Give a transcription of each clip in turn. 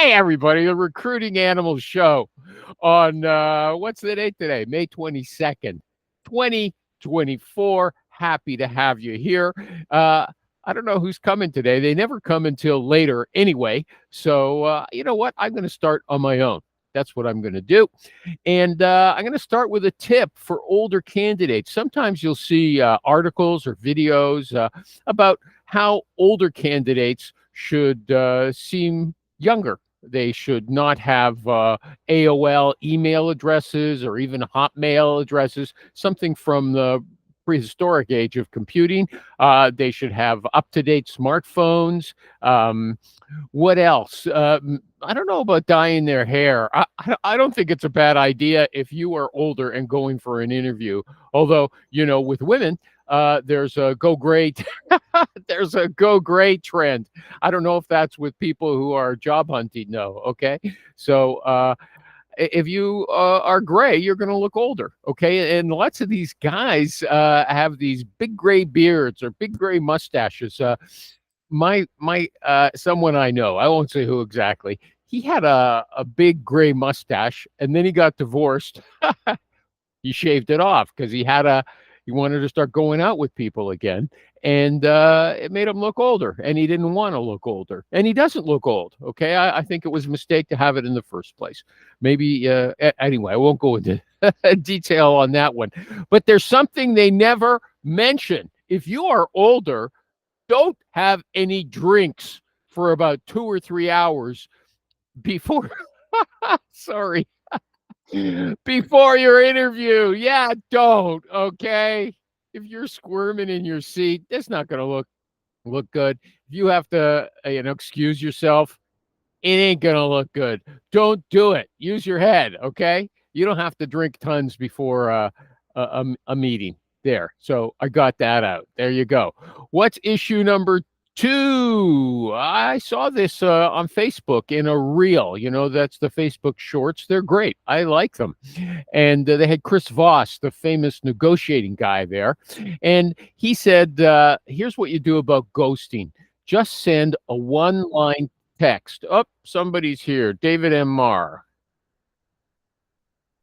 Hey, everybody, the Recruiting Animals Show on what's the date today? May 22nd, 2024. Happy to have you here. I don't know who's coming today. They never come until later anyway. So, you know what? I'm going to start on my own. That's what I'm going to do. And I'm going to start with a tip for older candidates. Sometimes you'll see articles or videos about how older candidates should seem younger. They should not have AOL email addresses or even Hotmail addresses, something from the prehistoric age of computing. They should have up-to-date smartphones. What else? I don't know about dyeing their hair. I don't think it's a bad idea if you are older and going for an interview. Although, you know, with women, there's a go gray. There's a go gray trend. I don't know if that's with people who are job hunting. No, okay. So if you are gray, you're going to look older. Okay, and lots of these guys have these big gray beards or big gray mustaches. My someone I know, I won't say who exactly. He had a big gray mustache, and then he got divorced. He shaved it off because he wanted to start going out with people again, and it made him look older, and he didn't want to look older, and he doesn't look old. Okay, I think it was a mistake to have it in the first place. Maybe anyway, I won't go into detail on that one, but there's something they never mention. If you are older, don't have any drinks for about 2 or 3 hours before sorry, before your interview. Yeah, don't, okay? If you're squirming in your seat, that's not going to look good. If you have to, excuse yourself, it ain't going to look good. Don't do it. Use your head, okay? You don't have to drink tons before a meeting there. So I got that out. There you go. What's issue number 2? I saw this on Facebook in a reel. You know, that's the Facebook Shorts. They're great. I like them. And they had Chris Voss, the famous negotiating guy there. And he said, here's what you do about ghosting. Just send a one-line text. Oh, somebody's here. David M. Marr.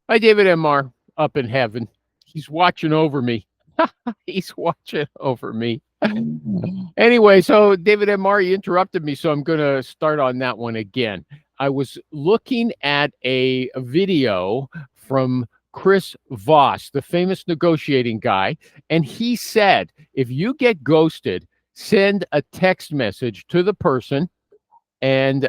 Hi, David M. Marr, up in heaven. He's watching over me. He's watching over me. Anyway, so David M. Marr, you interrupted me, so I'm going to start on that one again. I was looking at a video from Chris Voss, the famous negotiating guy, and he said, if you get ghosted, send a text message to the person, and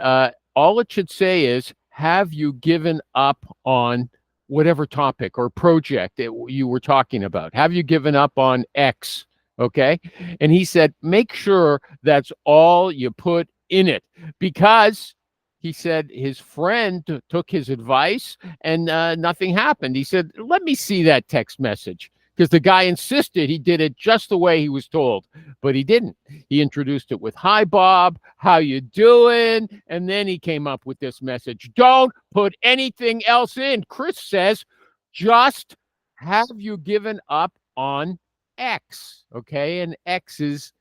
all it should say is, have you given up on whatever topic or project that you were talking about? Have you given up on X? Okay. And he said, make sure that's all you put in it, because he said his friend took his advice and nothing happened. He said, let me see that text message, because the guy insisted he did it just the way he was told, but he didn't. He introduced it with, hi, Bob, how you doing? And then he came up with this message. Don't put anything else in. Chris says, just have you given up on X, okay? And X is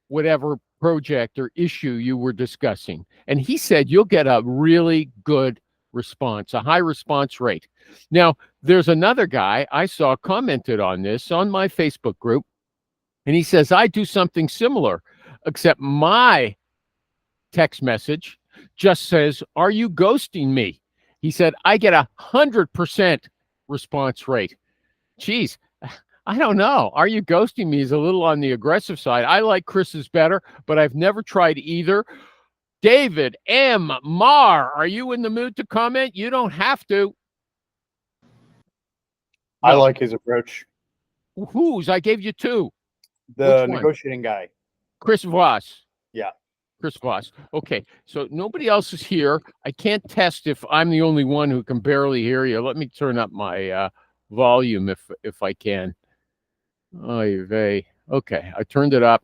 whatever project or issue you were discussing. And he said you'll get a really good response, a high response rate. Now, there's another guy I saw commented on this on my Facebook group, and he says, I do something similar, except my text message just says, are you ghosting me? He said, I get 100% response rate. Geez, I don't know. Are you ghosting me is a little on the aggressive side. I like Chris's better, but I've never tried either. David M. Marr, are you in the mood to comment? You don't have to. I like his approach. Whose? I gave you 2. The negotiating guy. Chris Voss. Yeah. Chris Voss. Okay, so nobody else is here. I can't test if I'm the only one who can barely hear you. Let me turn up my volume if I can. Oy vey. Okay, I turned it up.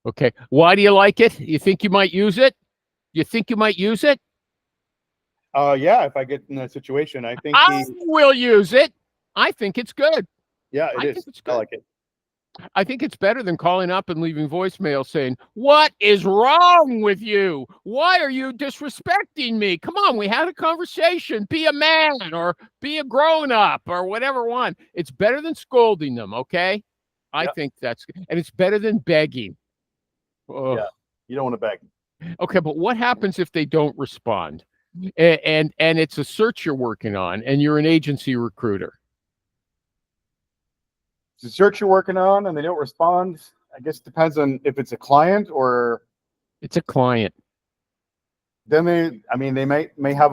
Okay, why do you like it? You think you might use it? You think you might use it? Yeah, if I get in that situation, I think I will use it. I think it's good. Yeah, it is. I like it. I think it's better than calling up and leaving voicemail saying, "What is wrong with you? Why are you disrespecting me? Come on, we had a conversation. Be a man or be a grown up or whatever one." It's better than scolding them, okay? I Yep. think and it's better than begging. Ugh. Yeah. You don't want to beg. Okay, but what happens if they don't respond? And it's a search you're working on and you're an agency recruiter. The search you're working on and they don't respond, I guess it depends on if it's a client or It's a client. then they may have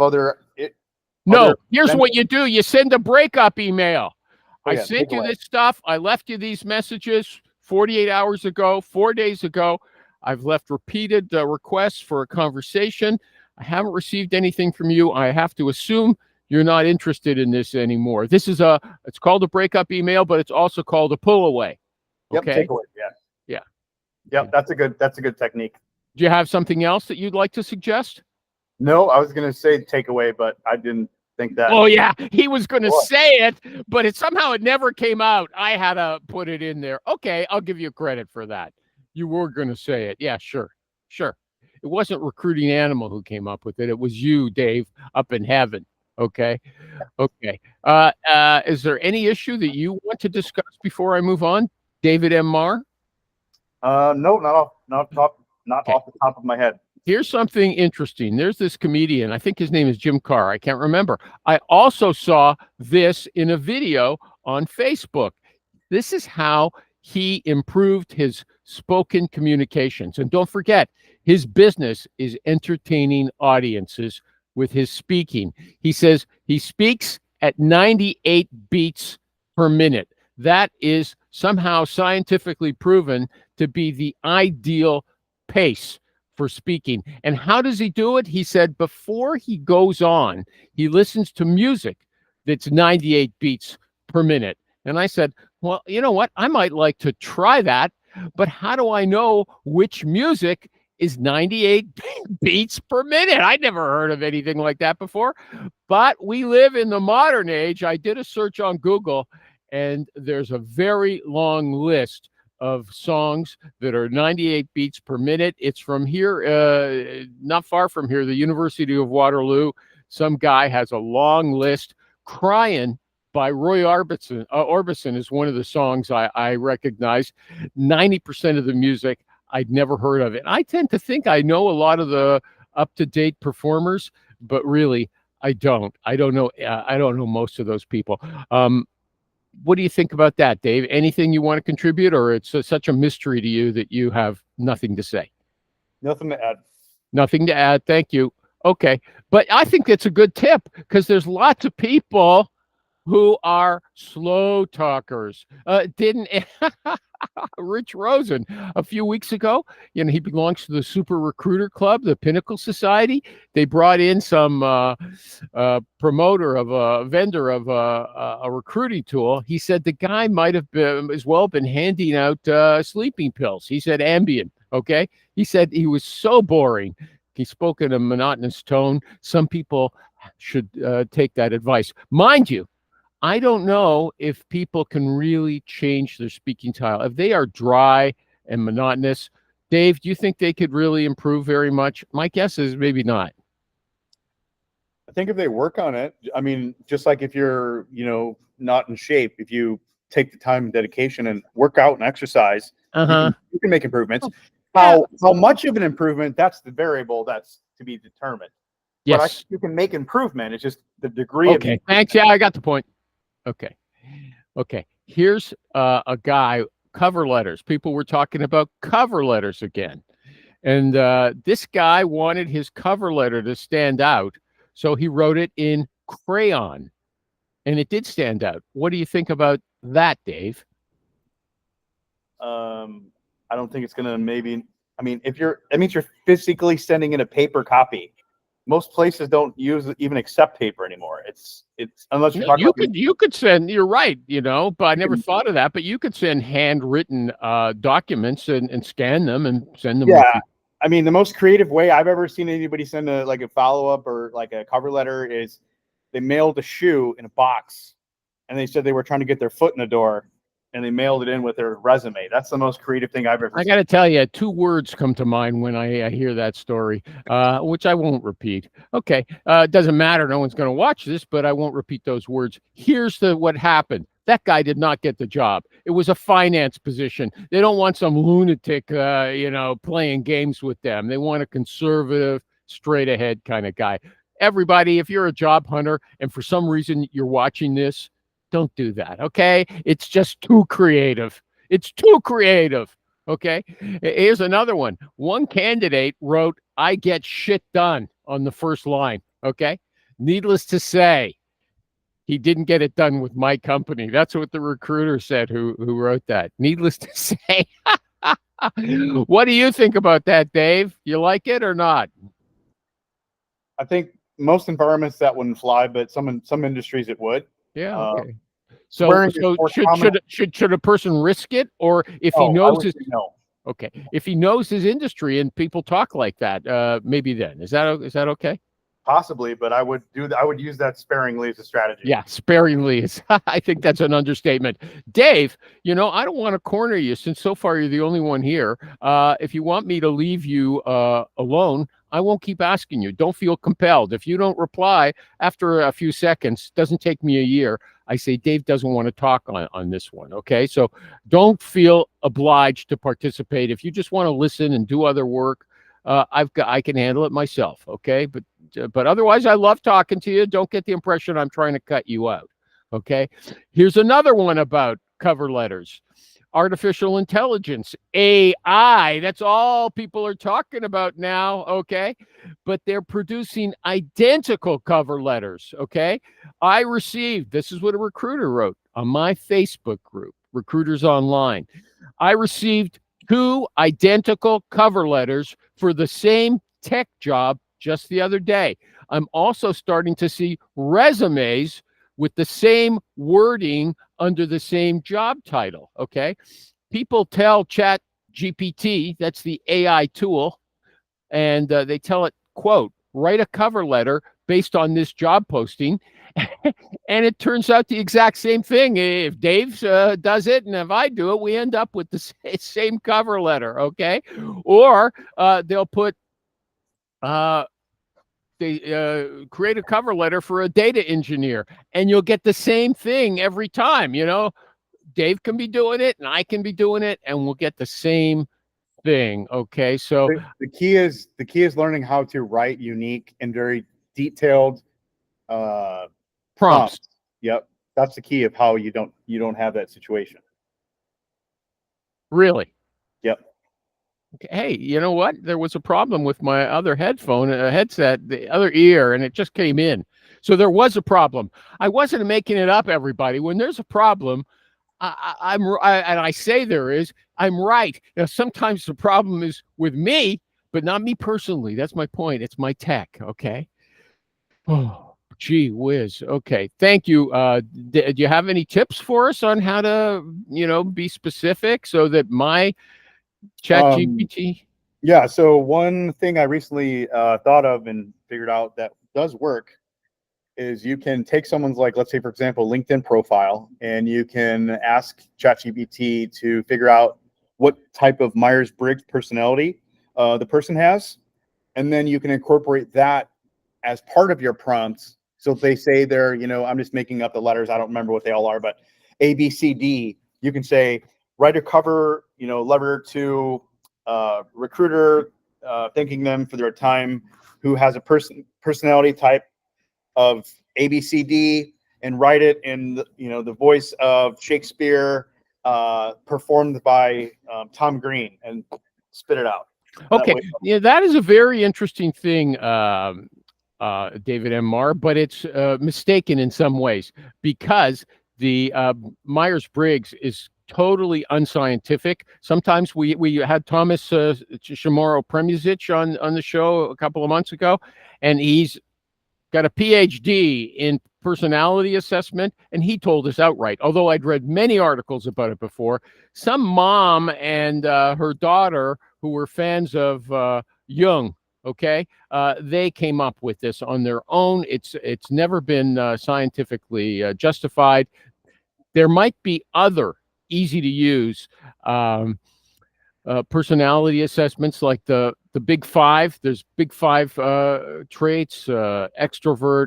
No, here's what you do. You send a breakup email. Oh, I yeah, sent take you away. this stuff. I left you these messages 48 hours ago, 4 days ago. I've left repeated requests for a conversation. I haven't received anything from you. I have to assume you're not interested in this anymore. It's called a breakup email, but it's also called a pull away. Yep, Okay. take away. Yeah. Yeah. Yep, that's a good technique. Do you have something else that you'd like to suggest? No, I was gonna say take away, but I didn't think that. Oh yeah, he was going to What? say it, but somehow it never came out. I had to put it in there. Okay, I'll give you credit for that. You were going to say it. Yeah, sure. It wasn't Recruiting Animal who came up with it. It was you, Dave, up in heaven. Okay. Is there any issue that you want to discuss before I move on, David M. Marr? No, not off the top of my head. Here's something interesting. There's this comedian. I think his name is Jim Carr. I can't remember. I also saw this in a video on Facebook. This is how he improved his spoken communications. And don't forget, his business is entertaining audiences with his speaking. He says he speaks at 98 beats per minute. That is somehow scientifically proven to be the ideal pace for speaking. And how does he do it? He said before he goes on, he listens to music that's 98 beats per minute. And I said, well, you know what? I might like to try that, but how do I know which music is 98 beats per minute? I'd never heard of anything like that before, but we live in the modern age. I did a search on Google and there's a very long list of songs that are 98 beats per minute. It's from here, not far from here, the University of Waterloo. Some guy has a long list. Crying by Roy Orbison. Orbison is one of the songs I recognize. 90% of the music I'd never heard of it. I tend to think I know a lot of the up-to-date performers, but really I don't. I don't know most of those people. What do you think about that, Dave? Anything you want to contribute, or it's such a mystery to you that you have nothing to say? Nothing to add. Nothing to add. Thank you. Okay. But I think it's a good tip because there's lots of people who are slow talkers. Didn't Rich Rosen a few weeks ago, he belongs to the Super Recruiter Club, the Pinnacle Society. They brought in some promoter of a vendor of a recruiting tool. He said the guy might have been handing out sleeping pills. He said Ambien. Okay. He said he was so boring. He spoke in a monotonous tone. Some people should take that advice. Mind you, I don't know if people can really change their speaking style. If they are dry and monotonous, Dave, do you think they could really improve very much? My guess is maybe not. I think if they work on it, I mean, just like if you're, not in shape, if you take the time and dedication and work out and exercise, you can make improvements. How much of an improvement, that's the variable that's to be determined. Yes. But I think you can make improvement. It's just the degree of it. Thanks. Yeah, I got the point. Okay. Here's a guy, cover letters. People were talking about cover letters again. And this guy wanted his cover letter to stand out. So he wrote it in crayon. And it did stand out. What do you think about that, Dave? I don't think it's going to that means you're physically sending in a paper copy. Most places don't even accept paper anymore. It's unless you're talking you could send, you're right, but I never thought of that, but you could send handwritten documents and scan them and send them. Yeah. I mean, the most creative way I've ever seen anybody send a follow-up or like a cover letter is they mailed a shoe in a box and they said they were trying to get their foot in the door and they mailed it in with their resume. That's the most creative thing I've ever I seen. got to tell you, two words come to mind when I hear that story, which I won't repeat. Okay, it doesn't matter. No one's going to watch this, but I won't repeat those words. Here's what happened. That guy did not get the job. It was a finance position. They don't want some lunatic, playing games with them. They want a conservative, straight ahead kind of guy. Everybody, if you're a job hunter and for some reason you're watching this, don't do that. Okay, it's just too creative. It's too creative. Okay. Here's another one. One candidate wrote, "I get shit done" on the first line. Okay. Needless to say, he didn't get it done with my company. That's what the recruiter said who wrote that. Needless to say. What do you think about that, Dave? You like it or not? I think most environments that wouldn't fly, but some industries it would. Yeah. Okay. Swearing So is more common. should a person risk it, or if he Oh, I knows would his say no. okay, if he knows his industry and people talk like that, maybe then is that okay? Possibly, but I would do that. I would use that sparingly as a strategy. Yeah, sparingly is. I think that's an understatement. Dave, I don't want to corner you since so far you're the only one here. If you want me to leave you alone, I won't keep asking you. Don't feel compelled. If you don't reply after a few seconds, doesn't take me a year, I say Dave doesn't want to talk on this one. Okay, so don't feel obliged to participate. If you just want to listen and do other work, I can handle it myself. Okay, but otherwise, I love talking to you. Don't get the impression I'm trying to cut you out. Okay, here's another one about cover letters. Artificial intelligence, AI, that's all people are talking about now, okay? But they're producing identical cover letters, okay? This is what a recruiter wrote on my Facebook group, Recruiters Online. I received 2 identical cover letters for the same tech job just the other day. I'm also starting to see resumes with the same wording under the same job title, okay? People tell Chat GPT, that's the AI tool, and they tell it, quote, write a cover letter based on this job posting, and it turns out the exact same thing. If Dave does it and if I do it, we end up with the same cover letter, okay? Or they'll put... they create a cover letter for a data engineer, and you'll get the same thing every time. Dave can be doing it and I can be doing it, and we'll get the same thing. Okay, so the key is learning how to write unique and very detailed prompts. Yep, that's the key of how you don't have that situation. Really? Yep. Hey, you know what? There was a problem with my other headset, the other ear, and it just came in. So there was a problem. I wasn't making it up, everybody. When there's a problem, I say there is, I'm right. Now, sometimes the problem is with me, but not me personally. That's my point. It's my tech, okay? Oh, gee whiz. Okay, thank you. Do you have any tips for us on how to, be specific so that my Chat GPT? Yeah, so one thing I recently thought of and figured out that does work is you can take someone's, like, let's say, for example, LinkedIn profile, and you can ask ChatGPT to figure out what type of Myers-Briggs personality the person has, and then you can incorporate that as part of your prompts. So if they say they're, I'm just making up the letters, I don't remember what they all are, but A, B, C, D, you can say, write a cover, letter to recruiter, thanking them for their time, who has a personality type of ABCD, and write it in the voice of Shakespeare, performed by Tom Green, and spit it out. Okay, yeah, that is a very interesting thing, David M. Marr, but it's mistaken in some ways, because the Myers-Briggs is totally unscientific. Sometimes we had Thomas Shimaro Premizic on the show a couple of months ago, and he's got a PhD in personality assessment, and he told us outright, although I'd read many articles about it before, some mom and her daughter who were fans of Jung, okay, they came up with this on their own. It's never been scientifically justified. There might be other easy to use. Personality assessments like the big five. There's big five traits: extrovert,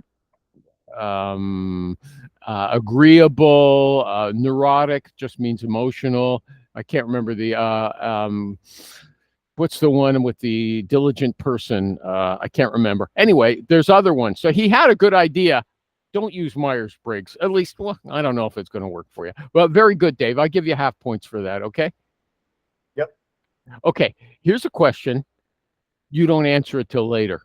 agreeable, neurotic just means emotional. I can't remember the what's the one with the diligent person? I can't remember. Anyway, there's other ones. So he had a good idea. Don't use Myers-Briggs. At least, well, I don't know if it's going to work for you. But very good, Dave. I'll give you half points for that, okay? Yep. Okay, here's a question. You don't answer it till later.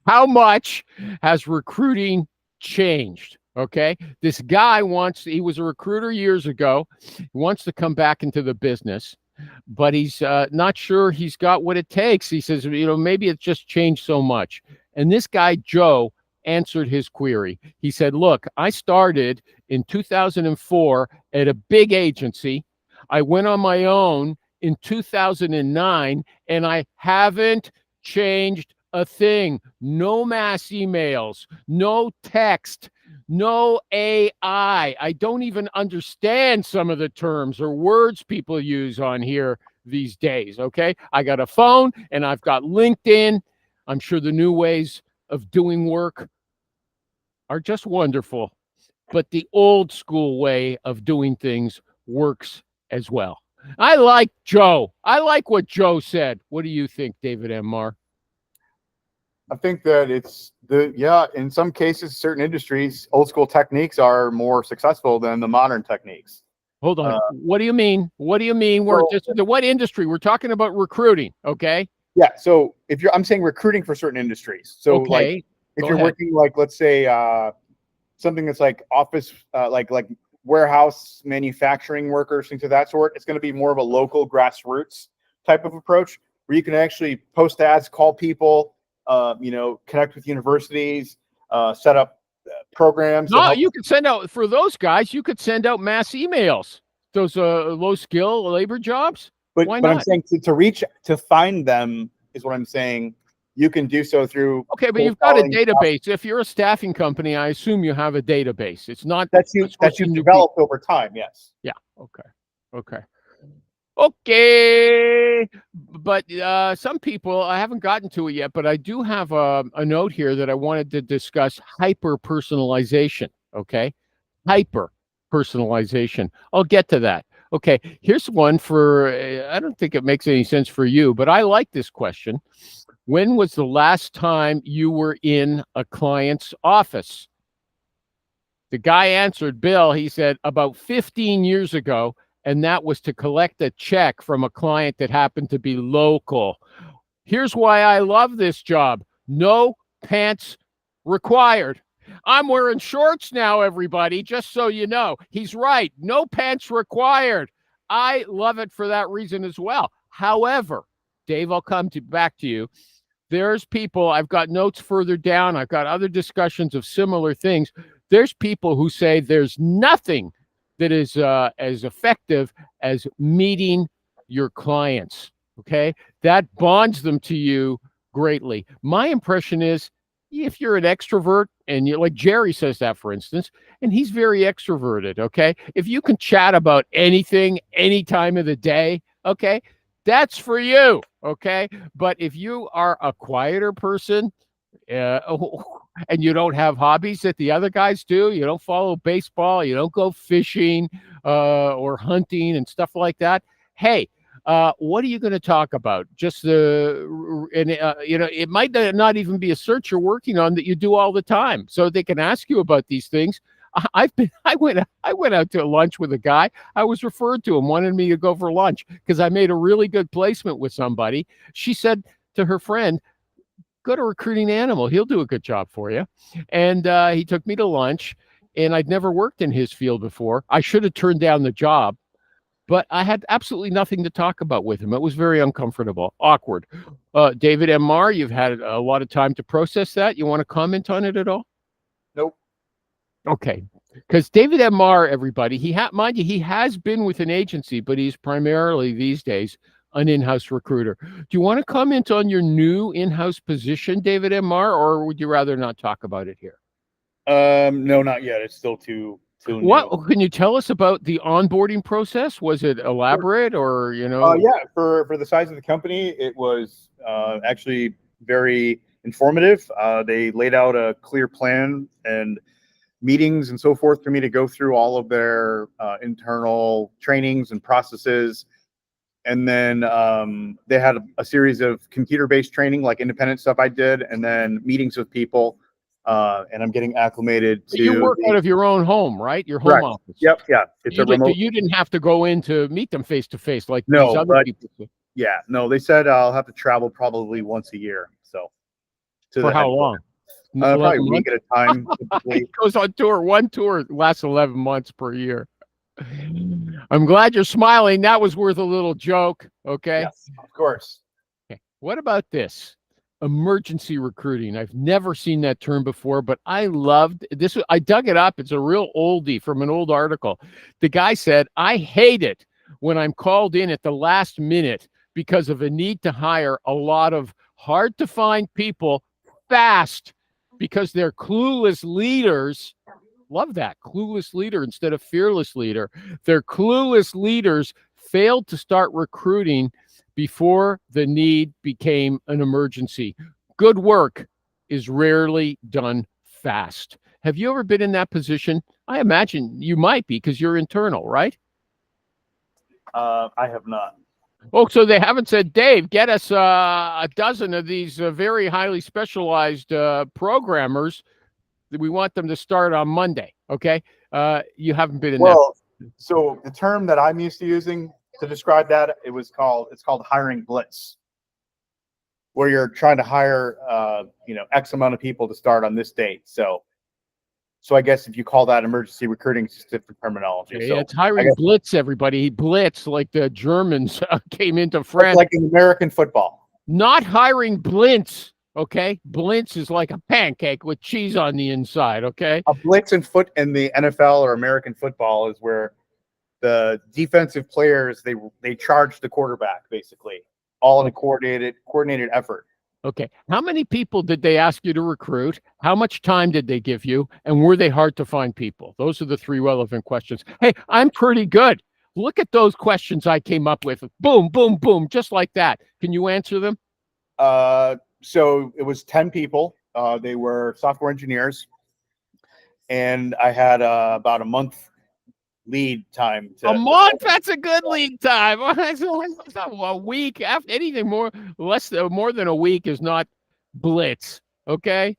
How much has recruiting changed? Okay, this guy he was a recruiter years ago. He wants to come back into the business, but he's not sure he's got what it takes. He says, maybe it's just changed so much. And this guy, Joe, answered his query. He said, look, I started in 2004 at a big agency. I went on my own in 2009, and I haven't changed a thing. No mass emails, no text, no AI. I don't even understand some of the terms or words people use on here these days, okay? I got a phone and I've got LinkedIn. I'm sure the new ways of doing work are just wonderful, but the old school way of doing things works as well. I like Joe. I like what Joe said. What do you think, David M. Marr? I think that in some cases, certain industries, old school techniques are more successful than the modern techniques. Hold on. What do you mean? What do you mean? What industry? We're talking about recruiting, okay? Yeah. So I'm saying recruiting for certain industries. So okay. Like if you're working like, let's say, something that's like office, like warehouse manufacturing workers, things of that sort, it's going to be more of a local grassroots type of approach where you can actually post ads, call people, connect with universities, set up programs. No, you could send out, for those guys, you could send out mass emails. Those low skill labor jobs. But why not? I'm saying to find them is what I'm saying. You can do so through. Okay, but you've got a database. If you're a staffing company, I assume you have a database. It's not that you developed over time. Yes. Yeah. Okay. But some people, I haven't gotten to it yet, but I do have a note here that I wanted to discuss: hyper personalization. Okay, hyper personalization. I'll get to that. Okay, here's one for. I don't think it makes any sense for you, but I like this question. When was the last time you were in a client's office? The guy answered, Bill, he said, about 15 years ago, and that was to collect a check from a client that happened to be local. Here's why I love this job. No pants required. I'm wearing shorts now, everybody, just so you know. He's right. No pants required. I love it for that reason as well. However, Dave, I'll come back to you. There's people, I've got notes further down. I've got other discussions of similar things. There's people who say there's nothing that is as effective as meeting your clients, okay? That bonds them to you greatly. My impression is if you're an extrovert, and you're like Jerry says that, for instance, and he's very extroverted, okay? If you can chat about anything, any time of the day, okay, that's for you, okay? But if you are a quieter person, and you don't have hobbies that the other guys do, you don't follow baseball, you don't go fishing or hunting and stuff like that, hey, what are you going to talk about? Just it might not even be a search you're working on that you do all the time, so they can ask you about these things. I went out to lunch with a guy. I was referred to him, wanted me to go for lunch because I made a really good placement with somebody. She said to her friend, go to Recruiting Animal. He'll do a good job for you. And he took me to lunch, and I'd never worked in his field before. I should have turned down the job, but I had absolutely nothing to talk about with him. It was very uncomfortable, awkward. David M. Marr, you've had a lot of time to process that. You want to comment on it at all? Nope. Okay. Because David M. Marr, everybody, mind you, he has been with an agency, but he's primarily these days an in-house recruiter. Do you want to comment on your new in-house position, David M. Marr, or would you rather not talk about it here? No, not yet. It's still too to What new. can you tell us about the onboarding process? Was it elaborate or, Yeah, for the size of the company, it was actually very informative. They laid out a clear plan and meetings and so forth for me to go through all of their internal trainings and processes. And then they had a series of computer-based training, like independent stuff I did, and then meetings with people. And I'm getting acclimated you to work out of your own home, right? Your home correct. office. Yep, yeah. It's a remote. You didn't have to go in to meet them face to face like these No, other but people do. yeah, no. They said I'll have to travel probably once a year. So to For the how headquarters. long? Probably a 11 week months? at a time. Typically. It goes on tour. One tour lasts 11 months per year. I'm glad you're smiling. That was worth a little joke. Okay. Yes, of course. Okay. What about this? Emergency recruiting. I've never seen that term before, but I loved this. I dug it up. It's a real oldie from an old article. The guy said, I hate it when I'm called in at the last minute because of a need to hire a lot of hard to find people fast because they're clueless leaders. Love that. Clueless leader instead of fearless leader. Their clueless leaders failed to start recruiting before the need became an emergency. Good work is rarely done fast. Have you ever been in that position? I imagine you might be because you're internal, right? I have not. Oh, so they haven't said, Dave, get us a dozen of these very highly specialized programmers. We want them to start on Monday. Okay. You haven't been in Well, so the term that I'm used to using to describe that, it's called hiring blitz, where you're trying to hire, X amount of people to start on this date. So I guess if you call that emergency recruiting, it's just different terminology. Okay, So it's hiring blitz, everybody. Blitz, like the Germans came into France. like in American football. Not hiring blintz, okay? Blintz is like a pancake with cheese on the inside, okay? A blitz in the NFL or American football is where the defensive players they charge the quarterback basically, all in a coordinated effort. Okay. How many people did they ask you to recruit? How much time did they give you? And were they hard to find people? Those are the three relevant questions. Hey, I'm pretty good. Look at those questions I came up with. Boom, boom, boom, just like that. Can you answer them? So it was 10 people. They were software engineers, and I had about a month lead time. A month? That's a good lead time. A week after anything more than a week is not blitz. Okay,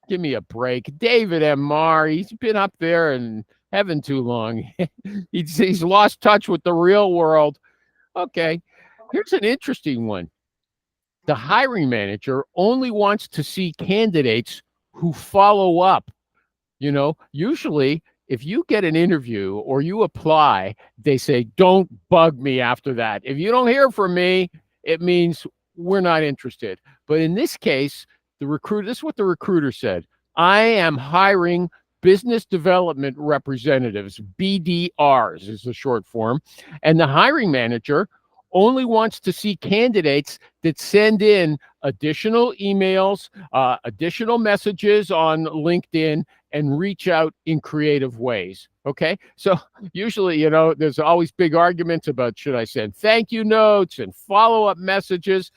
give me a break. David M. Marr, he's been up there in heaven too long. he's lost touch with the real world. Okay, here's an interesting one. The hiring manager only wants to see candidates who follow up. Usually if you get an interview or you apply, they say, don't bug me after that. If you don't hear from me, it means we're not interested. But in this case, this is what the recruiter said. I am hiring business development representatives, BDRs is the short form. And the hiring manager only wants to see candidates that send in additional emails, additional messages on LinkedIn, and reach out in creative ways. Okay. So usually, there's always big arguments about should I send thank you notes and follow-up messages.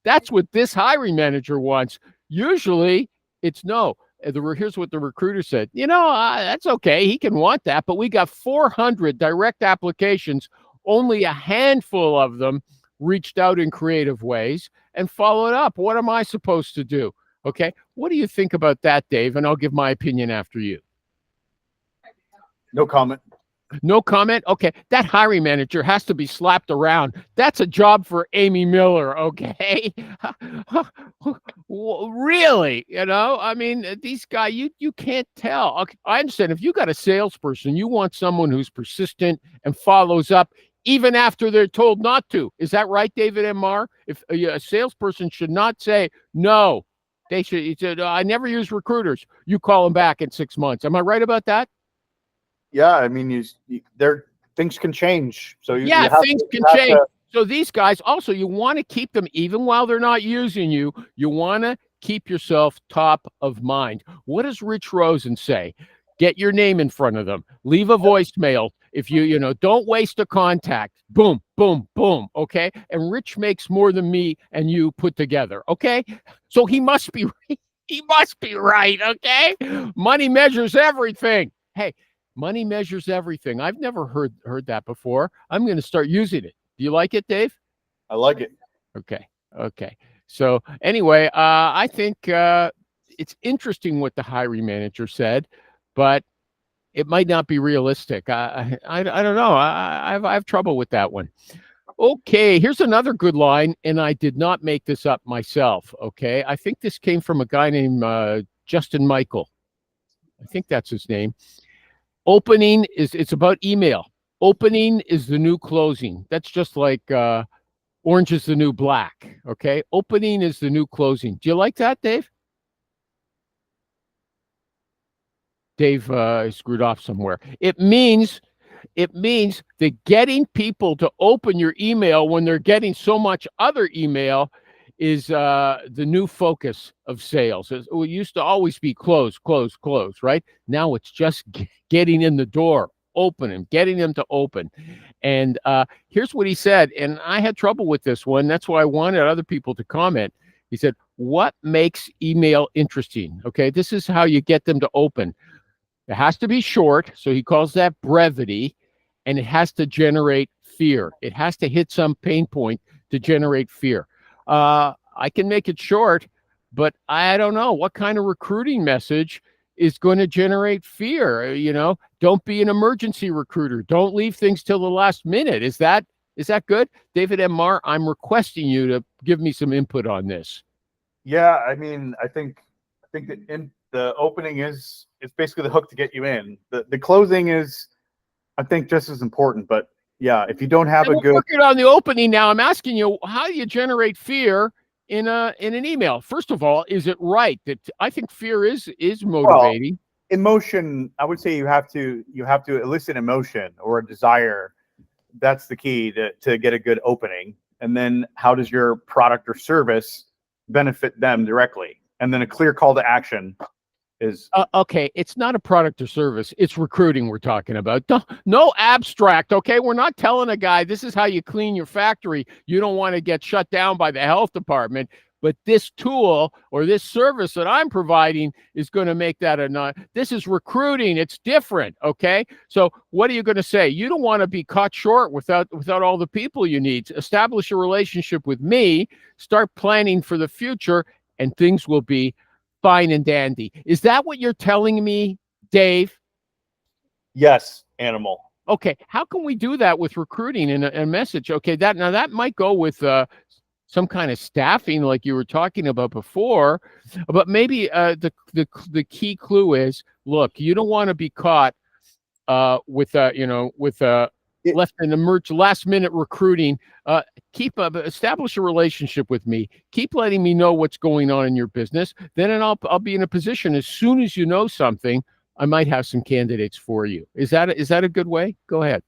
That's what this hiring manager wants. Usually it's no. Here's what the recruiter said. That's okay. He can want that, but we got 400 direct applications. Only a handful of them reached out in creative ways and followed up. What am I supposed to do? Okay. What do you think about that, Dave? And I'll give my opinion after you. No comment. No comment? Okay. That hiring manager has to be slapped around. That's a job for Amy Miller, okay? Really? I mean, these guys, you can't tell. Okay, I understand if you got a salesperson, you want someone who's persistent and follows up even after they're told not to. Is that right, David M. Marr? If a salesperson should not say no, they should. He said, I never use recruiters. You call them back in 6 months. Am I right about that? Yeah, I mean, things can change. So things can change. So these guys also, you want to keep them even while they're not using you. You want to keep yourself top of mind. What does Rich Rosen say? Get your name in front of them. Leave a voicemail. If don't waste a contact. Boom, boom, boom. Okay. And Rich makes more than me and you put together. Okay. So he must be he must be right. Okay. Money measures everything. Hey, money measures everything. I've never heard that before. I'm going to start using it. Do you like it, Dave? I like it. Okay. Okay. So anyway, I think it's interesting what the hiring manager said, but it might not be realistic. I don't know. I have trouble with that one. Okay, here's another good line, and I did not make this up myself. Okay, I think this came from a guy named Justin Michael. I think that's his name. It's about email. Opening is the new closing. That's just like orange is the new black. Okay, opening is the new closing. Do you like that, Dave? Dave screwed off somewhere. It means that getting people to open your email when they're getting so much other email is the new focus of sales. It used to always be close, close, close, right? Now it's just getting in the door, opening, getting them to open. And here's what he said, and I had trouble with this one. That's why I wanted other people to comment. He said, what makes email interesting? Okay, this is how you get them to open. It has to be short, so he calls that brevity, and it has to generate fear. It has to hit some pain point to generate fear. I can make it short, but I don't know what kind of recruiting message is going to generate fear. Don't be an emergency recruiter. Don't leave things till the last minute. Is that good? David M. Marr, I'm requesting you to give me some input on this. Yeah, I mean, I think that the opening it's basically the hook to get you in. The closing is, I think, just as important. But yeah, if you don't have working on the opening now, I'm asking you, how do you generate fear in an email? First of all, is it right that I think fear is motivating? Well, emotion, I would say you have to elicit emotion or a desire. That's the key to get a good opening. And then how does your product or service benefit them directly? And then a clear call to action is okay. It's not a product or service. It's recruiting we're talking about. No abstract. Okay. We're not telling a guy this is how you clean your factory. You don't want to get shut down by the health department. But this tool or this service that I'm providing is going to make that this is recruiting. It's different. Okay. So what are you going to say? You don't want to be caught short without all the people you need. Establish a relationship with me, start planning for the future, and things will be fine and dandy. Is that what you're telling me, Dave? Yes, Animal. Okay. How can we do that with recruiting and a message? Okay. That might go with some kind of staffing like you were talking about before, but maybe the key clue is, look, you don't want to be caught with left in the last minute recruiting. Establish a relationship with me. Keep letting me know what's going on in your business. Then I'll be in a position as soon as you know something, I might have some candidates for you. Is that a good way? Go ahead.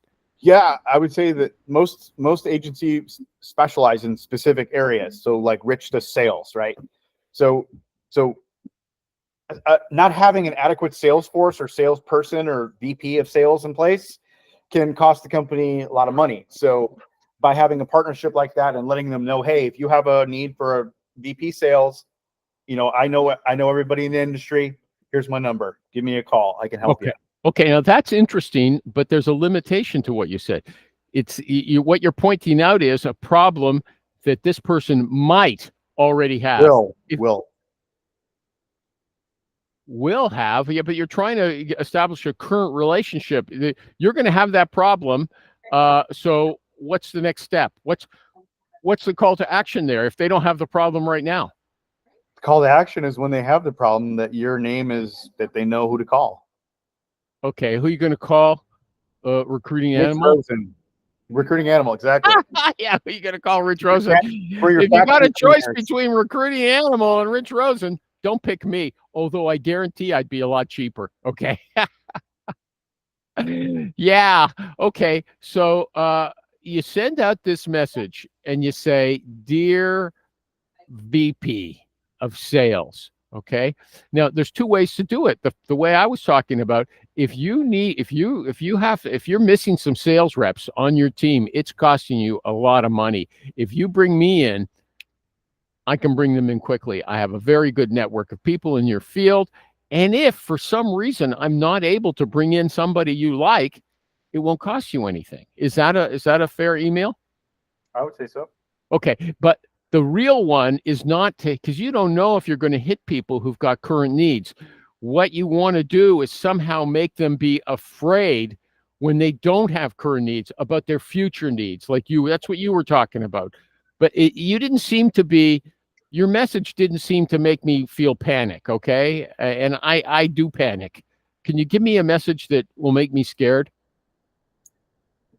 Yeah, I would say that most agencies specialize in specific areas. So like Rich does sales, right? So not having an adequate sales force or salesperson or VP of sales in place can cost the company a lot of money. So by having a partnership like that and letting them know, hey, if you have a need for a VP sales, I know everybody in the industry. Here's my number. Give me a call. I can help you. Okay, now that's interesting, but there's a limitation to what you said. It's what you're pointing out is a problem that this person might already have. Will have, yeah, but you're trying to establish a current relationship. You're going to have that problem. So what's the next step? What's the call to action there if they don't have the problem right now? The call to action is when they have the problem that your name is, that they know who to call. Okay, who are you going to call? Recruiting Animal? Rosen. Recruiting Animal, exactly. Yeah, who are you going to call? Rich Rosen. If you got a choice between Recruiting Animal and Rich Rosen, don't pick me, although I guarantee I'd be a lot cheaper. Okay. Yeah. Okay. So you send out this message and you say, Dear VP of Sales. Okay. Now, there's two ways to do it. The way I was talking about if you're missing some sales reps on your team, it's costing you a lot of money. If you bring me in, I can bring them in quickly. I have a very good network of people in your field. And if for some reason I'm not able to bring in somebody you like, it won't cost you anything. Is that a fair email? I would say so. Okay, but the real one is not because you don't know if you're going to hit people who've got current needs. What you want to do is somehow make them be afraid when they don't have current needs about their future needs. That's what you were talking about. But you didn't seem to be, your message didn't seem to make me feel panic, okay? And I do panic. Can you give me a message that will make me scared?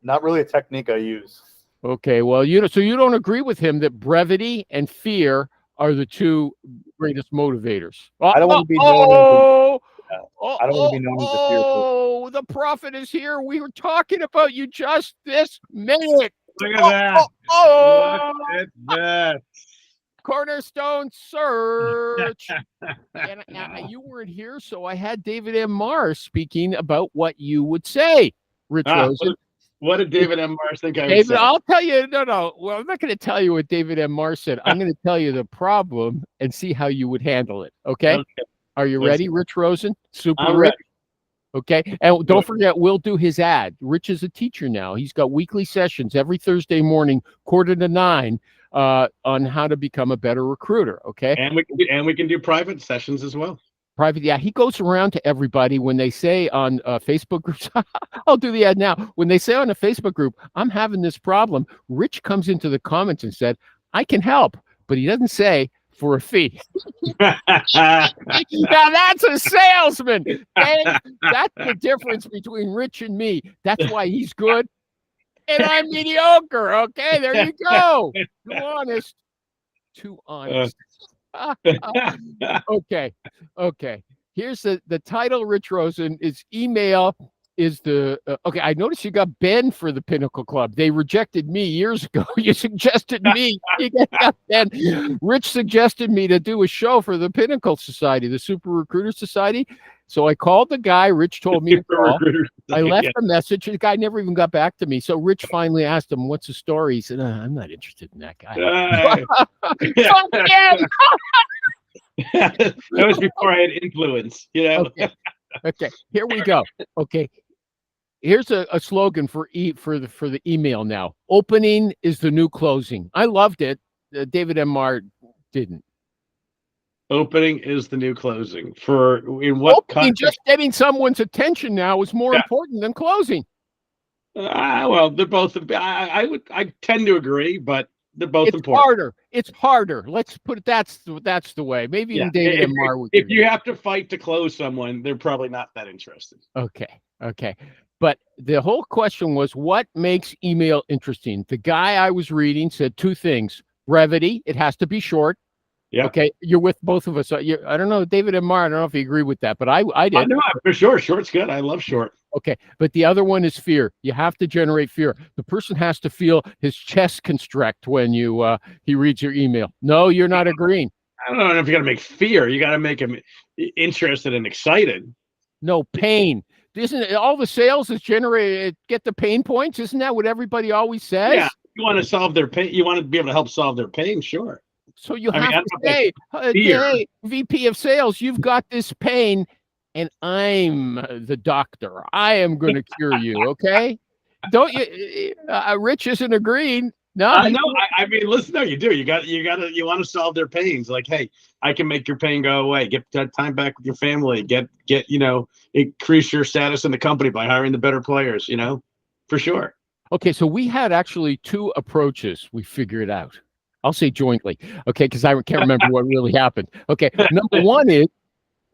Not really a technique I use. Okay, well, so you don't agree with him that brevity and fear are the two greatest motivators. I don't want to be known I don't want to be known as a fearful. Oh, the prophet is here. We were talking about you just this minute. Look at that. Look at that. Cornerstone Search. and you weren't here, so I had David M. Marr speaking about what you would say, Rich Rosen. What did David M. Marr think I would David, say? I'll tell you. No. Well, I'm not going to tell you what David M. Marr said. I'm going to tell you the problem and see how you would handle it. Okay? Are you ready, Rich Rosen? I'm ready. Okay. And don't forget, we'll do his ad. Rich is a teacher now. He's got weekly sessions every Thursday morning, 8:45, on how to become a better recruiter. Okay. And we can do private sessions as well. Private, yeah. He goes around to everybody when they say on Facebook groups, I'll do the ad now. When they say on a Facebook group, I'm having this problem, Rich comes into the comments and said, I can help, but he doesn't say for a fee. Now that's a salesman. Dave, that's the difference between Rich and me. That's why he's good and I'm mediocre. Okay, there you go. Too honest. Okay. Here's the title, Rich Rosen, is email is the okay. I noticed you got Ben for the Pinnacle Club. They rejected me years ago. You suggested me. You got Ben. Rich suggested me to do a show for the Pinnacle Society, the Super Recruiter Society. So I called the guy. Rich told me to call. I left a message. The guy never even got back to me. So Rich finally asked him, "What's the story?" He said, "I'm not interested in that guy." That was before I had influence, you know. Okay. Here we go. Okay. Here's a slogan for the email now. Opening is the new closing. I loved it. David M. Marr didn't. Opening is the new closing. In what context? Just getting someone's attention now is more important than closing. Well, they're both. I tend to agree, but they're both important. It's harder. Let's put it. That's the way. Maybe even David and Marr would. If you have to fight to close someone, they're probably not that interested. Okay. But the whole question was, what makes email interesting? The guy I was reading said two things: brevity. It has to be short. Yeah. Okay. You're with both of us. I don't know, David and Marr. I don't know if you agree with that, but I did. No, for sure. Short's good. I love short. Okay. But the other one is fear. You have to generate fear. The person has to feel his chest constrict when he reads your email. No, you're not agreeing. I don't know if you got to make fear. You got to make him interested and excited. No, pain. Isn't it, all the sales is generated, get the pain points? Isn't that what everybody always says? Yeah. You want to solve their pain. You want to be able to help solve their pain. Sure. So you have to say, hey, VP of sales, you've got this pain, and I'm the doctor. I am going to cure you. Okay? Don't you? Rich isn't agreeing. No, no. I mean, listen. No, you do. You want to solve their pains. Like, hey, I can make your pain go away. Get that time back with your family. Get increase your status in the company by hiring the better players. For sure. Okay, so we had actually two approaches. We figured out. I'll say jointly, okay, because I can't remember what really happened. Okay, number one is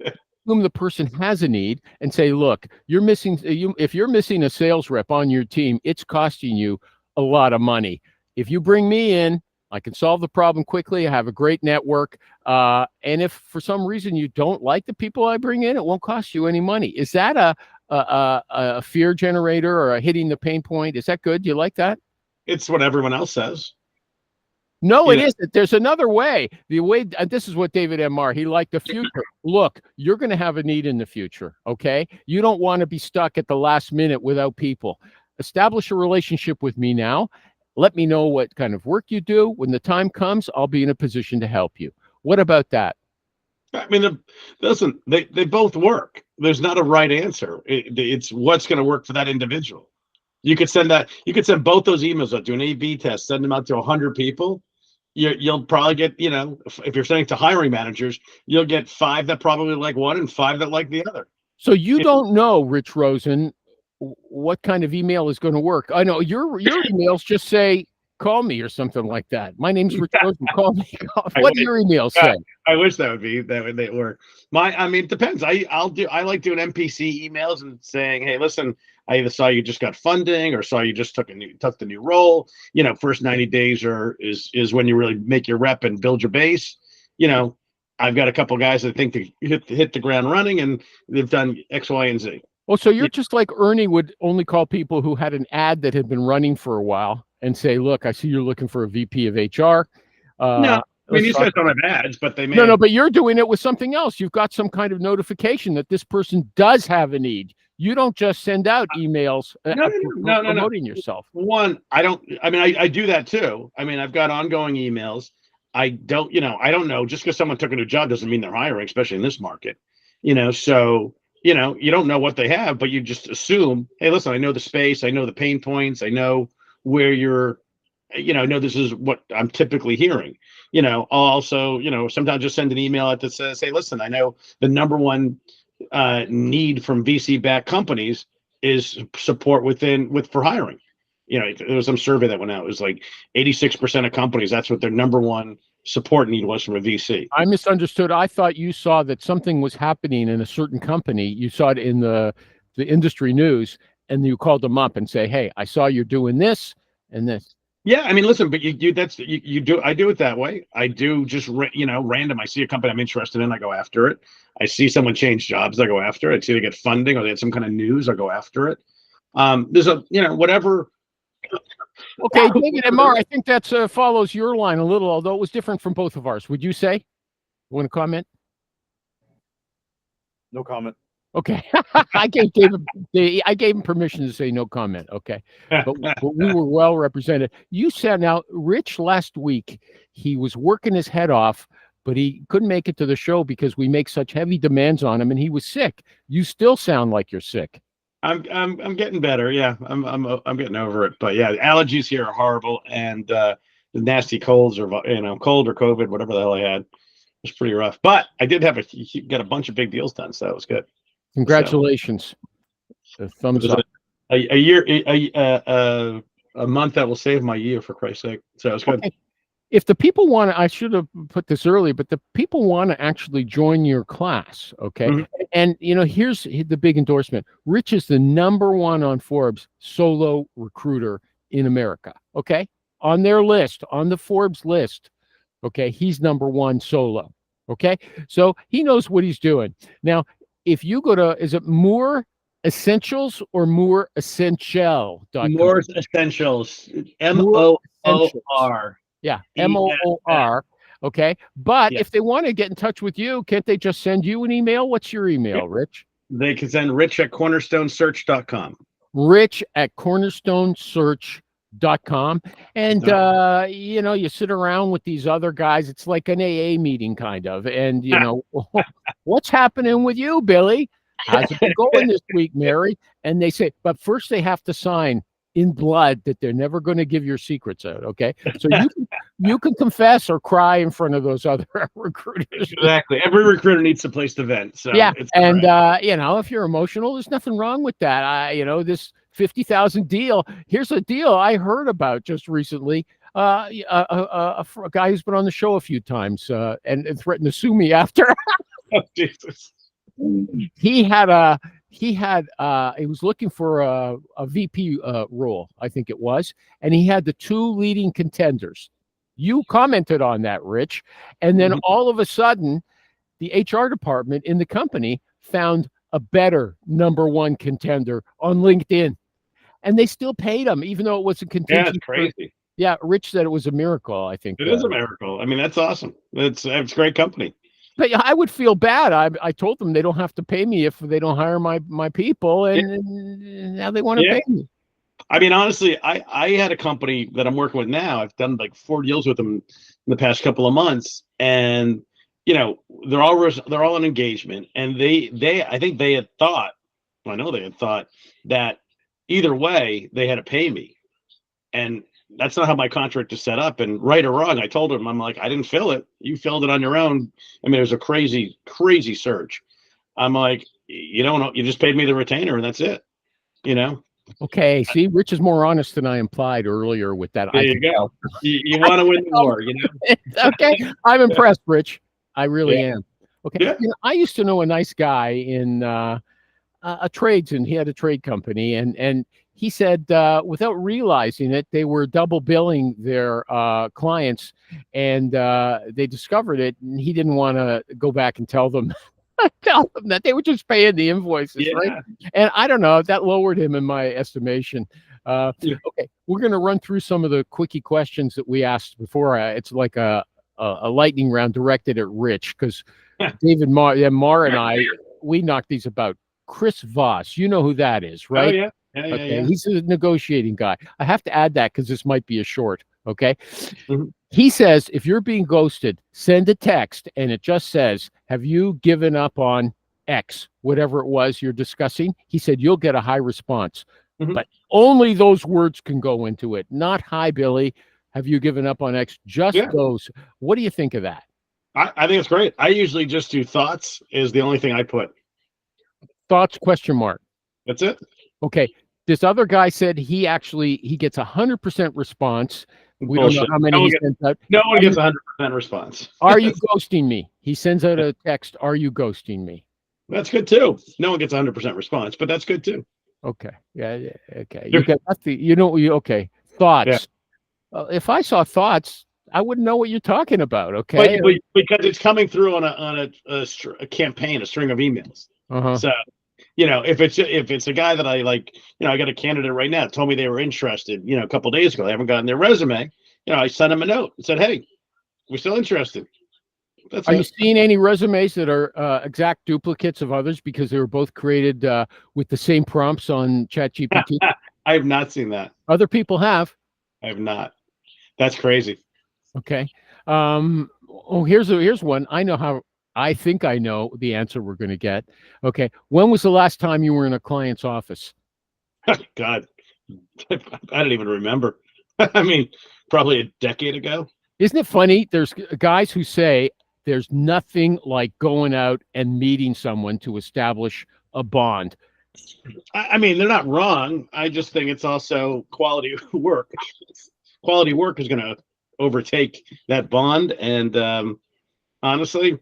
assume the person has a need and say, look, if you're missing a sales rep on your team, it's costing you a lot of money. If you bring me in, I can solve the problem quickly. I have a great network. And if for some reason you don't like the people I bring in, it won't cost you any money. Is that a fear generator or a hitting the pain point? Is that good? Do you like that? It's what everyone else says. No, You it know? isn't. There's another way. The way this is what David MR, he liked the future. Look, you're going to have a need in the future, okay? You don't want to be stuck at the last minute without people. Establish a relationship with me now. Let me know what kind of work you do. When the time comes, I'll be in a position to help you. What about that? I mean, listen, they both work. There's not a right answer. It's what's going to work for that individual. You could send both those emails out, do an A/B test, send them out to 100 people. You'll probably get, if you're sending to hiring managers, you'll get 5 that probably like one and 5 that like the other. So you don't know, Rich Rosen, what kind of email is going to work. I know your emails just say, call me or something like that. My name's Rich Rosen. Call me. What do your emails say? I wish that would work. It depends. I like doing NPC emails and saying, hey, listen, I either saw you just got funding or saw you just took the new role. First 90 days is when you really make your rep and build your base. I've got a couple guys that think to hit the ground running, and they've done X, Y, and Z. Well, so you're just like Ernie would only call people who had an ad that had been running for a while and say, look, I see you're looking for a VP of HR. No. These guys don't have ads, but they may. No, but you're doing it with something else. You've got some kind of notification that this person does have a need. You don't just send out emails promoting yourself. I do that too. I've got ongoing emails. I don't know. Just because someone took a new job doesn't mean they're hiring, especially in this market. So, you don't know what they have, but you just assume, hey, listen, I know the space, I know the pain points, I know where you're, I know this is what I'm typically hearing. I'll also, sometimes just send an email out that says, hey, listen, I know the number one need from VC-backed companies is support for hiring. There was some survey that went out. It was like 86% of companies, that's what their number one support need was from a VC. I misunderstood. I thought you saw that something was happening in a certain company. You saw it in the industry news, and you called them up and say, hey, I saw you're doing this and this. Yeah, listen, but you do. I do it that way. I do just random. I see a company I'm interested in, I go after it. I see someone change jobs, I go after it. I see they get funding or they had some kind of news, I go after it. There's a whatever. Okay, David and Mar, I think that follows your line a little, although it was different from both of ours. Would you say? You want to comment? No comment. Okay, I gave him permission to say no comment. Okay, but we were well represented. You said now, Rich last week he was working his head off, but he couldn't make it to the show because we make such heavy demands on him, and he was sick. You still sound like you're sick. I'm getting better. Yeah, I'm getting over it. But yeah, allergies here are horrible, and the nasty colds or cold or COVID, whatever the hell I had, was pretty rough. But I did got a bunch of big deals done, so that was good. Congratulations. So, thumbs up. A month that will save my year, for Christ's sake. So it's good. Okay. If the people want to, I should have put this early, but the people want to actually join your class, okay? Mm-hmm. And, here's the big endorsement. Rich is the #1 on Forbes solo recruiter in America, okay? On their list, on the Forbes list, okay? He's #1 solo, okay? So he knows what he's doing. Now, if you go to, is it Moore Essentials or Moore Essential.com? Moore Essentials. MOOR. Yeah, MOOR. Okay. But if they want to get in touch with you, can't they just send you an email? What's your email, Rich? They can send rich@cornerstonesearch.com. Rich@cornerstonesearch.com. And, you sit around with these other guys. It's like an AA meeting kind of. And, what's happening with you, Billy? How's it been going this week, Mary? And they say, but first they have to sign in blood that they're never going to give your secrets out. Okay. So you can confess or cry in front of those other recruiters. Exactly. Every recruiter needs a place to vent. So yeah. And, if you're emotional, there's nothing wrong with that. This 50,000 deal. Here's a deal I heard about just recently. A guy who's been on the show a few times and threatened to sue me after. Oh, Jesus. He was looking for a VP role, I think it was, and he had the 2 leading contenders. You commented on that, Rich, and then all of a sudden, the HR department in the company found a better #1 contender on LinkedIn, and they still paid him, even though it was a contingent. Yeah, it's crazy. Yeah, Rich said it was a miracle, I think. It is a miracle. I mean, that's awesome. It's great company. But yeah, I would feel bad. I told them they don't have to pay me if they don't hire my people, and now they want to pay me. I mean, honestly, I had a company that I'm working with now. I've done like 4 deals with them in the past couple of months, and they're all in engagement, and I think they had thought, well, I know they had thought that either way they had to pay me, and that's not how my contract is set up. And right or wrong, I told them, I'm like, I didn't fill it. You filled it on your own. I mean, it was a crazy search. I'm like, you don't know, you just paid me the retainer, and that's it. Okay, see, Rich is more honest than I implied earlier with that. There you go. You want to win the war, Okay, I'm impressed, Rich. I really am. Okay, Yeah. I used to know a nice guy in a trades, and he had a trade company, and he said without realizing it, they were double billing their clients, and they discovered it, and he didn't want to go back and tell them that they were just paying the invoices, right? And I don't know, that lowered him in my estimation. Okay, we're going to run through some of the quickie questions that we asked before. It's like a lightning round directed at Rich, because David Marr and I, we knocked these about. Chris Voss, you know who that is, right? Oh, yeah. Okay, he's a negotiating guy. I have to add that because this might be a short, okay? Mm-hmm. He says, if you're being ghosted, send a text, and it just says, have you given up on X, whatever it was you're discussing? He said, you'll get a high response. Mm-hmm. But only those words can go into it, not, hi, Billy, have you given up on X? Just those. What do you think of that? I think it's great. I usually just do thoughts is the only thing I put. Thoughts, question mark. That's it. Okay. This other guy said he gets 100% response. We Bullshit. don't know how many he sends out. No one gets 100% response. Are you ghosting me? He sends out a text. Are you ghosting me? That's good too. No one gets 100% response, but that's good too. Okay. Yeah. Okay. You got the. Okay. Thoughts. Yeah. If I saw thoughts, I wouldn't know what you're talking about. Okay. But because it's coming through on a campaign, a string of emails. So, if it's a guy that I like, I got a candidate right now, told me they were interested, a couple of days ago. They haven't gotten their resume. I sent them a note and said, hey, we're still interested. Are you seeing any resumes that are exact duplicates of others because they were both created with the same prompts on ChatGPT? I have not seen that. Other people have. I have not. That's crazy. Okay. Here's one. I think I know the answer we're going to get. Okay. When was the last time you were in a client's office? God, I don't even remember. I mean, probably a decade ago. Isn't it funny? There's guys who say there's nothing like going out and meeting someone to establish a bond. I mean, they're not wrong. I just think it's also quality work. Quality work is going to overtake that bond. And honestly,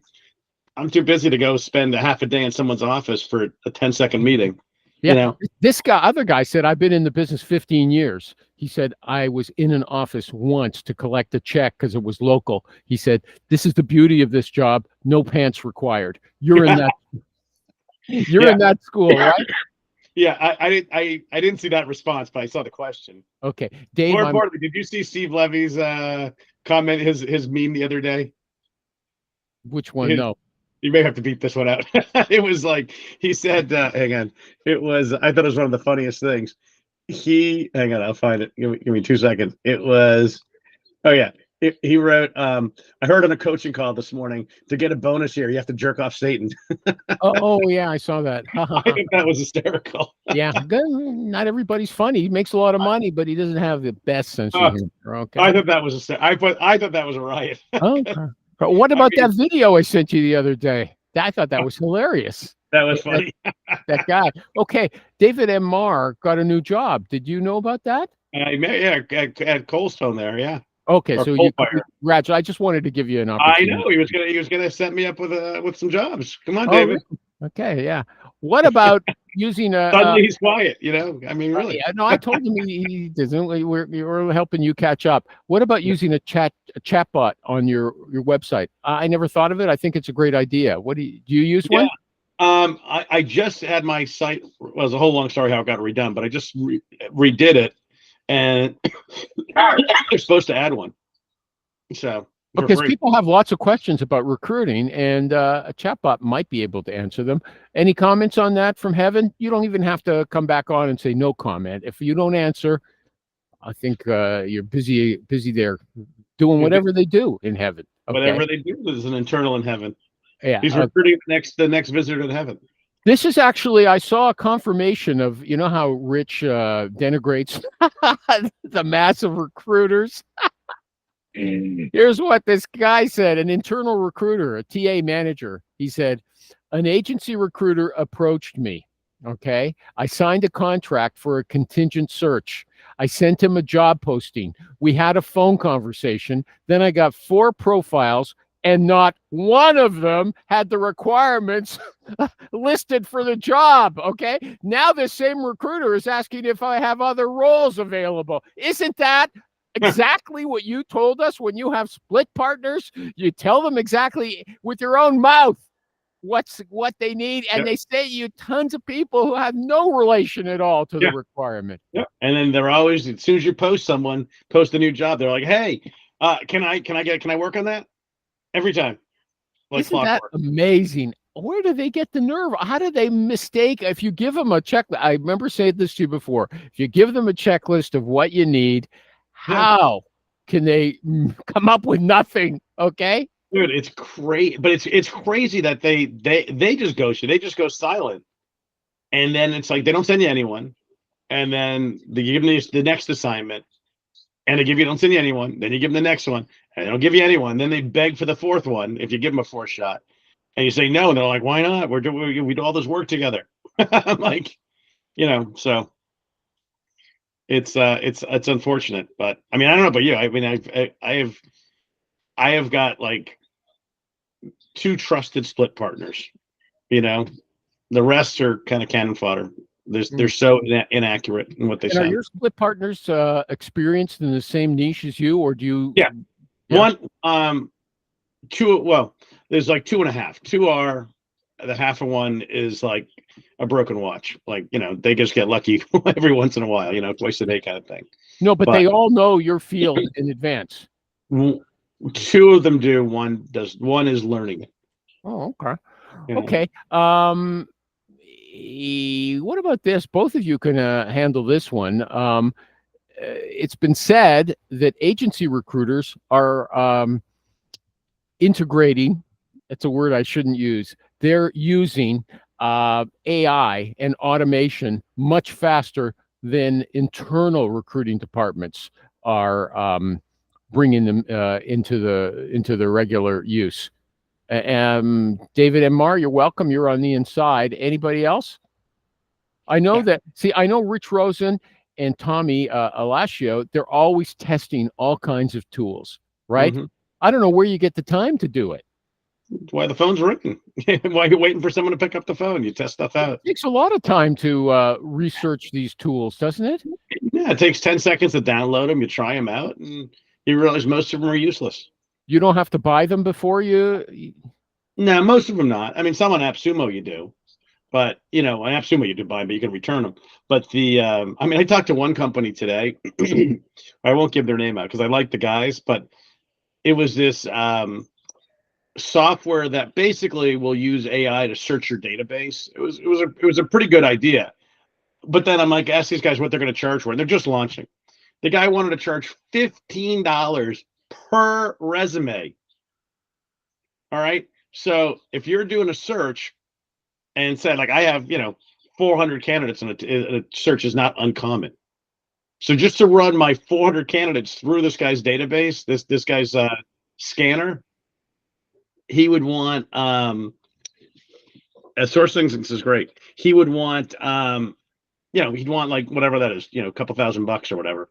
I'm too busy to go spend a half a day in someone's office for a 10-second meeting. Yeah. This other guy said, I've been in the business 15 years. He said, I was in an office once to collect a check because it was local. He said, this is the beauty of this job. No pants required. You're in that. You're in that school, right? Yeah, I didn't see that response, but I saw the question. Okay, Dave. More importantly, did you see Steve Levy's comment, his meme the other day? Which one? No. You may have to beat this one out. It was like, he said, hang on. It was, I thought it was one of the funniest things. Hang on, I'll find it. Give me 2 seconds. It was, he wrote, I heard on a coaching call this morning, to get a bonus here, you have to jerk off Satan. Yeah, I saw that. I think that was hysterical. Yeah, not everybody's funny. He makes a lot of money, but he doesn't have the best sense of humor. Okay. I thought that was I thought that was a riot. Okay. What about that video I sent you the other day? I thought that was hilarious. That was funny. That guy. Okay, David M. Marr got a new job. Did you know about that? At Coldstone there, yeah. Okay, so congrats. I just wanted to give you an opportunity. I know he was gonna set me up with some jobs. Come on, David. Really? Okay, yeah. What about using a? Suddenly he's quiet. I mean, really. No, I told him he doesn't. We're helping you catch up. What about using a chatbot on your website? I never thought of it. I think it's a great idea. Do you use one? I just had my site. Well, it was a whole long story how it got redone, but I just redid it, and they're supposed to add one. So for Because free. people have lots of questions about recruiting, and a chatbot might be able to answer them. Any comments on that from heaven? You don't even have to come back on and say no comment. If you don't answer, I think you're busy there doing whatever they do in heaven. Okay? Whatever they do is an internal in heaven. Yeah. He's recruiting the next visitor to heaven. This is actually, I saw a confirmation of, you know how Rich denigrates the massive recruiters. Here's what this guy said, an internal recruiter, a TA manager. He said, an agency recruiter approached me. Okay. I signed a contract for a contingent search. I sent him a job posting. We had a phone conversation. Then I got 4 profiles, and not one of them had the requirements listed for the job. Okay. Now the same recruiter is asking if I have other roles available. Isn't that exactly what you told us when you have split partners? You tell them exactly with your own mouth what they need, and they say you tons of people who have no relation at all to the requirement. And then they're always, as soon as you post a new job, they're like, hey, can I work on that? Every time. Like Isn't that amazing? Where do they get the nerve? How do they mistake? If you give them a checklist, I remember saying this to you before, if you give them a checklist of what you need, how can they come up with nothing? Okay. Dude, it's crazy, but it's crazy that they just ghost you. They just go silent, and then it's like they don't send you anyone, and then they give them the next assignment, and don't send you anyone. Then you give them the next one, and they don't give you anyone. Then they beg for the 4th one if you give them a 4th shot, and you say no, and they're like, "Why not? We do all this work together." I'm like, so it's unfortunate, but I mean, I don't know about you. I mean, I have got like 2 trusted split partners. The rest are kind of cannon fodder. They're so inaccurate in what they say. Are your split partners experienced in the same niche as you, or do you? Yeah. One, 2. Well, there's like 2.5. 2 are the half of one is like a broken watch. Like they just get lucky every once in a while. Twice a day kind of thing. No, but they all know your field in advance. 2 of them do. One does. One is learning it. Oh, okay. Okay. What about this? Both of you can handle this one. It's been said that agency recruiters are integrating. That's a word I shouldn't use. They're using AI and automation much faster than internal recruiting departments are bringing them into the regular use. David and Mar, you're welcome. You're on the inside. Anybody else? I know I know Rich Rosen and Tommy Alascio, they're always testing all kinds of tools, right? Mm-hmm. I don't know where you get the time to do it. That's why the phone's ringing. Why you're waiting for someone to pick up the phone. You test stuff out. It takes a lot of time to research these tools, doesn't it? Yeah, it takes 10 seconds to download them. You try them out, and you realize most of them are useless. You don't have to buy them before you? No, most of them not. I mean, some on AppSumo you do. But, on AppSumo you do buy them, but you can return them. But I talked to one company today. I won't give their name out because I like the guys, but it was this software that basically will use AI to search your database. It was a pretty good idea. But then I'm like, ask these guys what they're going to charge for, and they're just launching. The guy wanted to charge $15 per resume. All right. So if you're doing a search and said, like, I have, 400 candidates, and a search is not uncommon. So just to run my 400 candidates through this guy's database, this guy's scanner, he would want Source Instance is great. He would want he'd want like whatever that is, a couple $1,000 or whatever.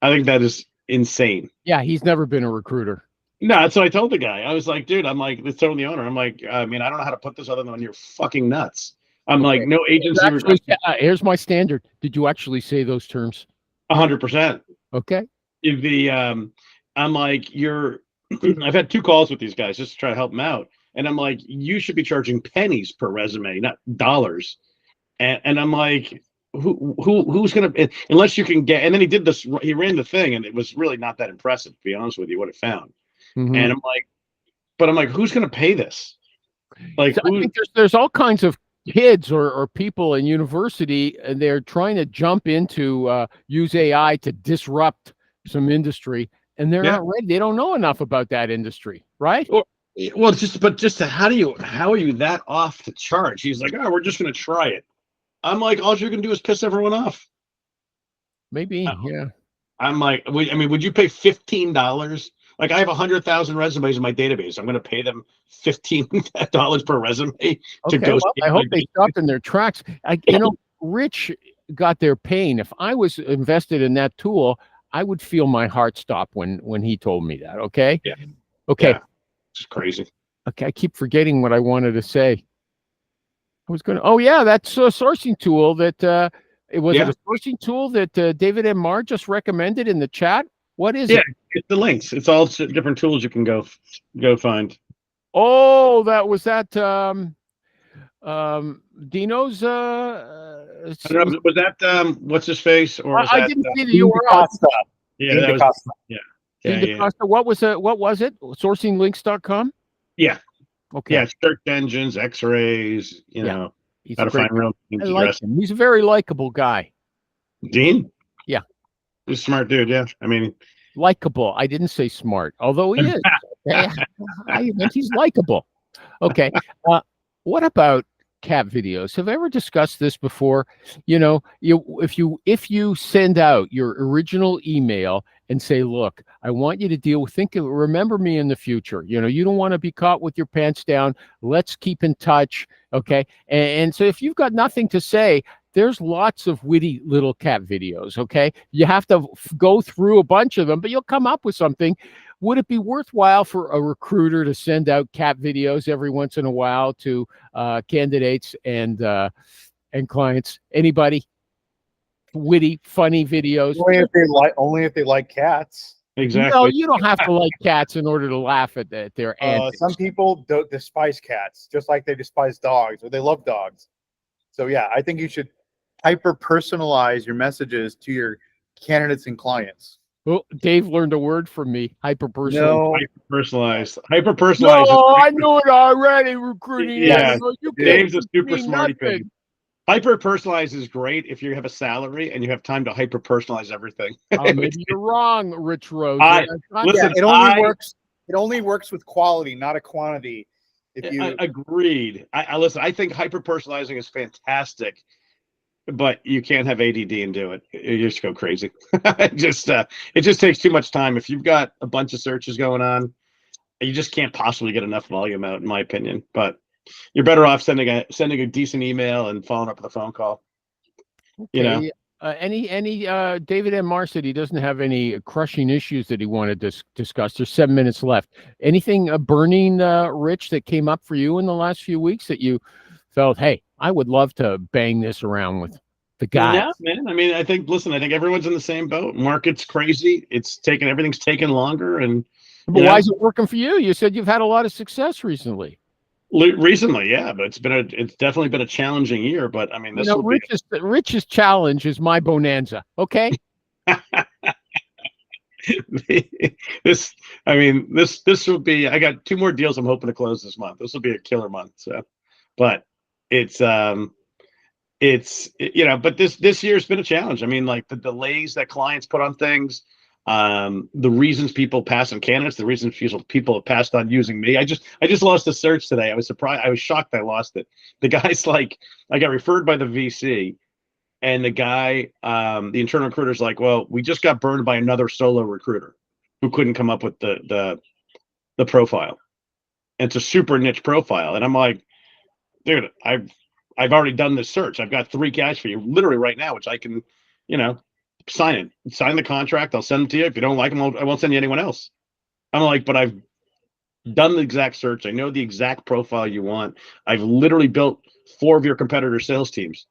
I think that is insane. Yeah, he's never been a recruiter. No, that's what I told the guy. I was like, dude, I'm like, let's tell the owner. I'm like, I don't know how to put this other than you're fucking nuts. I'm like, no agency. Actually, here's my standard. Did you actually say those terms? 100%. Okay. I'm like, I've had 2 calls with these guys just to try to help them out. And I'm like, you should be charging pennies per resume, not dollars. And I'm like, who's going to, unless you can get, and then he did this, he ran the thing and it was really not that impressive, to be honest with you, what it found. Mhm. And I'm like, who's going to pay this? Like, So I think there's all kinds of kids or people in university, and they're trying to jump into use AI to disrupt some industry, and they're not ready. They don't know enough about that industry, right? Well, how are you that off the charge? He's like, oh, we're just going to try it. I'm like, all you're going to do is piss everyone off. Maybe, yeah. I'm like, would you pay $15? Like, I have 100,000 resumes in my database. I'm going to pay them $15 per resume to go. Well, I hope they stop in their tracks. Rich got their pain. If I was invested in that tool, I would feel my heart stop when he told me that. Okay. Yeah. Okay. Yeah. It's crazy. Okay. I keep forgetting what I wanted to say. I was going to. Oh yeah, that's a sourcing tool that. It was a sourcing tool that David M. Marr just recommended in the chat. What is it? Yeah, it's the links. It's all different tools you can go find. Oh, that was that. Dino's. I don't know, was that what's his face or was I didn't see the URL. Yeah, that was. Yeah. What was it? What was it? Sourcinglinks.com. Yeah. Okay. Yeah, search engines, X-rays. You know, he's how to find real. I like him. He's a very likable guy. Dean. Yeah. He's a smart dude. Yeah. I mean, likable. I didn't say smart, although he is. I meant he's likable. Okay. What about cat videos? Have I ever discussed this before? If you send out your original email and say, look, I want you to remember me in the future. You don't want to be caught with your pants down. Let's keep in touch. Okay. And so if you've got nothing to say, there's lots of witty little cat videos. Okay. You have to go through a bunch of them, but you'll come up with something. Would it be worthwhile for a recruiter to send out cat videos every once in a while to candidates and clients? Anybody? Witty, funny videos. Only if they like cats. Exactly. No, you don't have to like cats in order to laugh at their antics. Some people don't despise cats, just like they despise dogs, or they love dogs. So yeah, I think you should hyper personalize your messages to your candidates and clients. Well, Dave learned a word from me. Hyper-personalized. No. Hyper-personalized. Hyper-personalized. No, I knew it already. Recruiting. Yeah, Dave's a super smarty pig. Hyper-personalized is great if you have a salary and you have time to hyper-personalize everything. Maybe you're wrong, Rich Rose. Listen, it only works with quality, not a quantity. Agreed. Listen, I think hyper-personalizing is fantastic, but you can't have ADD and do it. You just go crazy. It just takes too much time. If you've got a bunch of searches going on, you just can't possibly get enough volume out, in my opinion. But you're better off sending a decent email and following up with a phone call. Okay. David M. Marr said he doesn't have any crushing issues that he wanted to discuss. There's 7 minutes left. Anything burning, Rich, that came up for you in the last few weeks that you felt, hey, I would love to bang this around with the guys? Yeah, man. I mean, I think everyone's in the same boat. Market's crazy. Everything's taken longer. But why is it working for you? You said you've had a lot of success recently. Recently, yeah, but it's definitely been a challenging year. But I mean, Rich's challenge is my bonanza. Okay. This will be. I got 2 more deals I'm hoping to close this month. This will be a killer month. So, but it's but this year's been a challenge. I mean, like the delays that clients put on things. The reasons people pass on candidates, the reasons people have passed on using me. I just lost a search today. I was surprised. I was shocked I lost it. The guy's like, I got referred by the VC, and the guy, the internal recruiter's like, well, we just got burned by another solo recruiter who couldn't come up with the profile. And it's a super niche profile. And I'm like, dude, I've already done this search. I've got 3 guys for you literally right now, which I can, sign the contract. I'll send them to you. If you don't like them, I won't send you anyone else. I'm like, but I've done the exact search. I know the exact profile you want. I've literally built 4 of your competitor sales teams.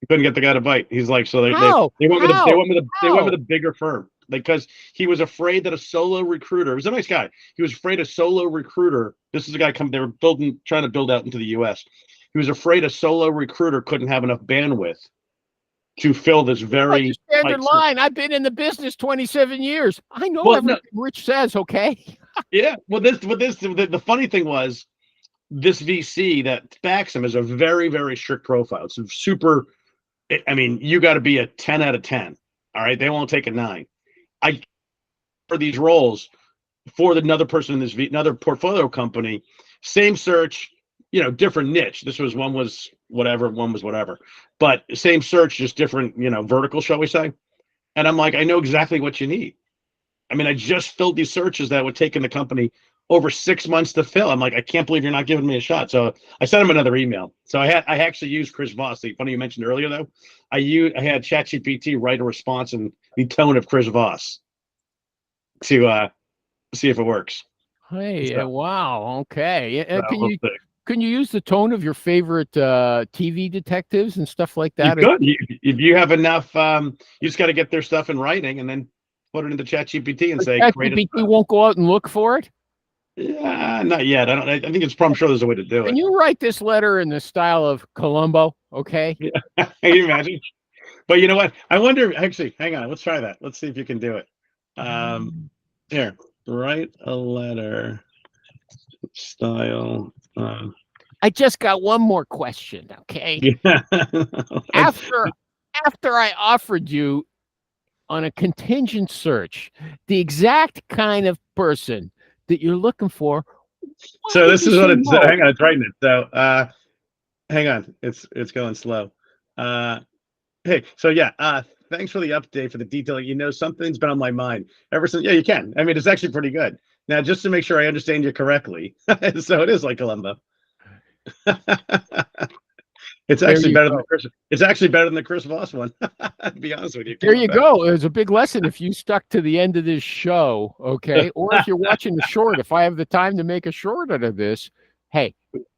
You couldn't get the guy to bite. He's like, so they went with a bigger firm because he was afraid that a solo recruiter, he was a nice guy. He was afraid a solo recruiter, this is a guy they were trying to build out into the US. He He was afraid a solo recruiter couldn't have enough bandwidth to fill this very standard tight line. I've been in the business 27 years. I know Well, everything Rich says. Okay. Yeah. Well, the funny thing was, this VC that backs him is a very, very strict profile. It's a super. I mean, you got to be a 10 out of 10. All right, they won't take a 9. For these roles for another person in this another portfolio company, same search, different niche. One was whatever, one was whatever, but same search, just different, vertical, shall we say? And I'm like, I know exactly what you need. I mean, I just filled these searches that would take in the company over 6 months to fill. I'm like, I can't believe you're not giving me a shot. So I sent him another email. So I actually used Chris Voss. Funny you mentioned earlier though. I had ChatGPT write a response in the tone of Chris Voss to see if it works. Hey, So- wow. Okay. So we'll see. Can you use the tone of your favorite TV detectives and stuff like that? You could. If you have enough, you just got to get their stuff in writing and then put it into ChatGPT and say, create ChatGPT won't go out and look for it? Yeah, not yet. I think I'm sure there's a way to do it. Can you write this letter in the style of Columbo? Okay. Can you imagine? But you know what? I wonder. Actually, hang on. Let's try that. Let's see if you can do it. Here, write a letter. Style. I just got one more question. Okay. Yeah. After I offered you on a contingent search the exact kind of person that you're looking for. So this is what it's. No? Hang on, it's writing it. So hang on, it's going slow. Hey, so yeah, thanks for the update, for the detailing. Something's been on my mind ever since. Yeah, you can. I mean, it's actually pretty good. Now, just to make sure I understand you correctly, so it is like Columbo. It's actually better than the Chris. It's actually better than the Chris Voss one. To be honest with you. There you go. There's a big lesson if you stuck to the end of this show, okay? Or if you're watching a short, if I have the time to make a short out of this, hey,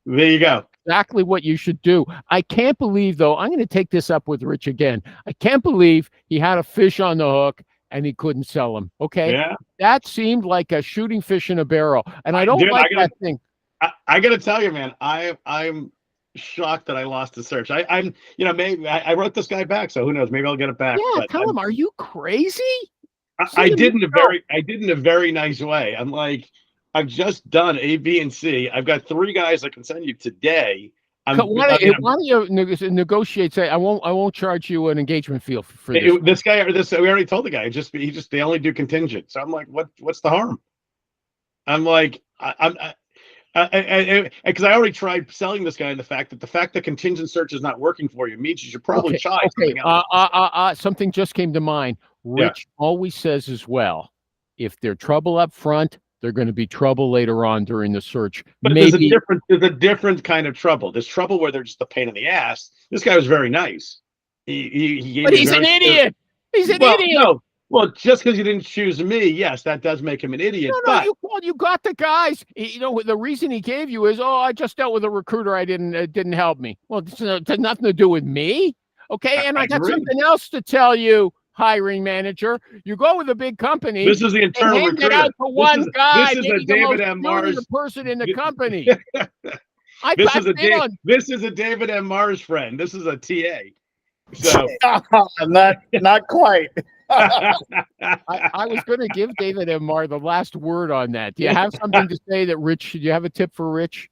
there you go. Exactly what you should do. I can't believe, though, I'm going to take this up with Rich again. I can't believe he had a fish on the hook and he couldn't sell him. Okay. Yeah. That seemed like a shooting fish in a barrel. And I don't like that thing. I got to tell you, man, I'm shocked that I lost the search. I'm maybe I wrote this guy back, so who knows? Maybe I'll get it back. Yeah, tell him, are you crazy? I did in a very nice way. I'm like, I've just done A, B, and C. I've got 3 guys I can send you today. Why don't you negotiate? Say, I won't charge you an engagement fee for this. This guy or this. We already told the guy. They only do contingent. So I'm like, what's the harm? I'm like, because I already tried selling this guy, and the fact that contingent search is not working for you means you should probably try something else. Something just came to mind. Rich always says as well, if they're trouble up front, they're going to be trouble later on during the search. But there's a different kind of trouble. There's trouble where they're just a pain in the ass. This guy was very nice. He's an idiot. He's an idiot. No. Well, just because you didn't choose me, yes, that does make him an idiot. No, you got the guys. The reason he gave you is, I just dealt with a recruiter. I didn't help me. Well, it has nothing to do with me. Okay, and I got something else to tell you, hiring manager. You go with a big company. This is the internal recruiter. It out to one guy. This is a David M. Mars person in the company. This is a David M. Mars friend. This is a TA. So not quite. I was going to give David M. Mar the last word on that. Do you have something to say that Rich? Do you have a tip for Rich?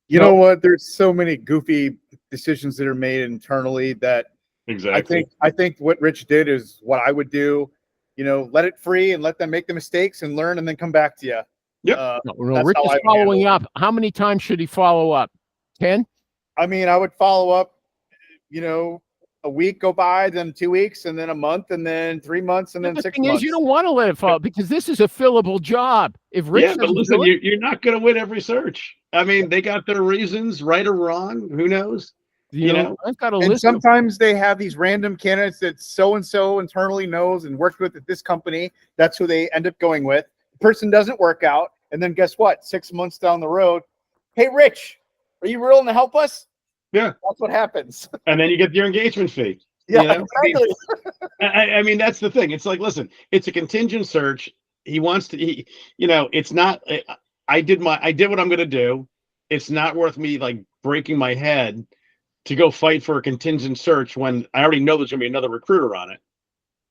You know what? There's so many goofy decisions that are made internally that exactly. I think what Rich did is what I would do. Let it free and let them make the mistakes and learn, and then come back to you. Yep. Rich is following up. How many times should he follow up? 10? I mean, I would follow up. A week go by, then 2 weeks, and then a month, and then 3 months, and then 6 months. The thing is, you don't want to let it fall because this is a fillable job. If Rich, but listen, you're not going to win every search. I mean, they got their reasons, right or wrong. Who knows? I've got a and list. Sometimes they have these random candidates that so and so internally knows and worked with at this company. That's who they end up going with. The person doesn't work out, and then guess what? 6 months down the road, hey, Rich, are you willing to help us? Yeah, that's what happens. And then you get your engagement fee. Yeah, exactly. I mean, that's the thing. It's like, listen, it's a contingent search. He wants to. It's not. I did what I'm going to do, it's not worth me like breaking my head to go fight for a contingent search when I already know there's going to be another recruiter on it.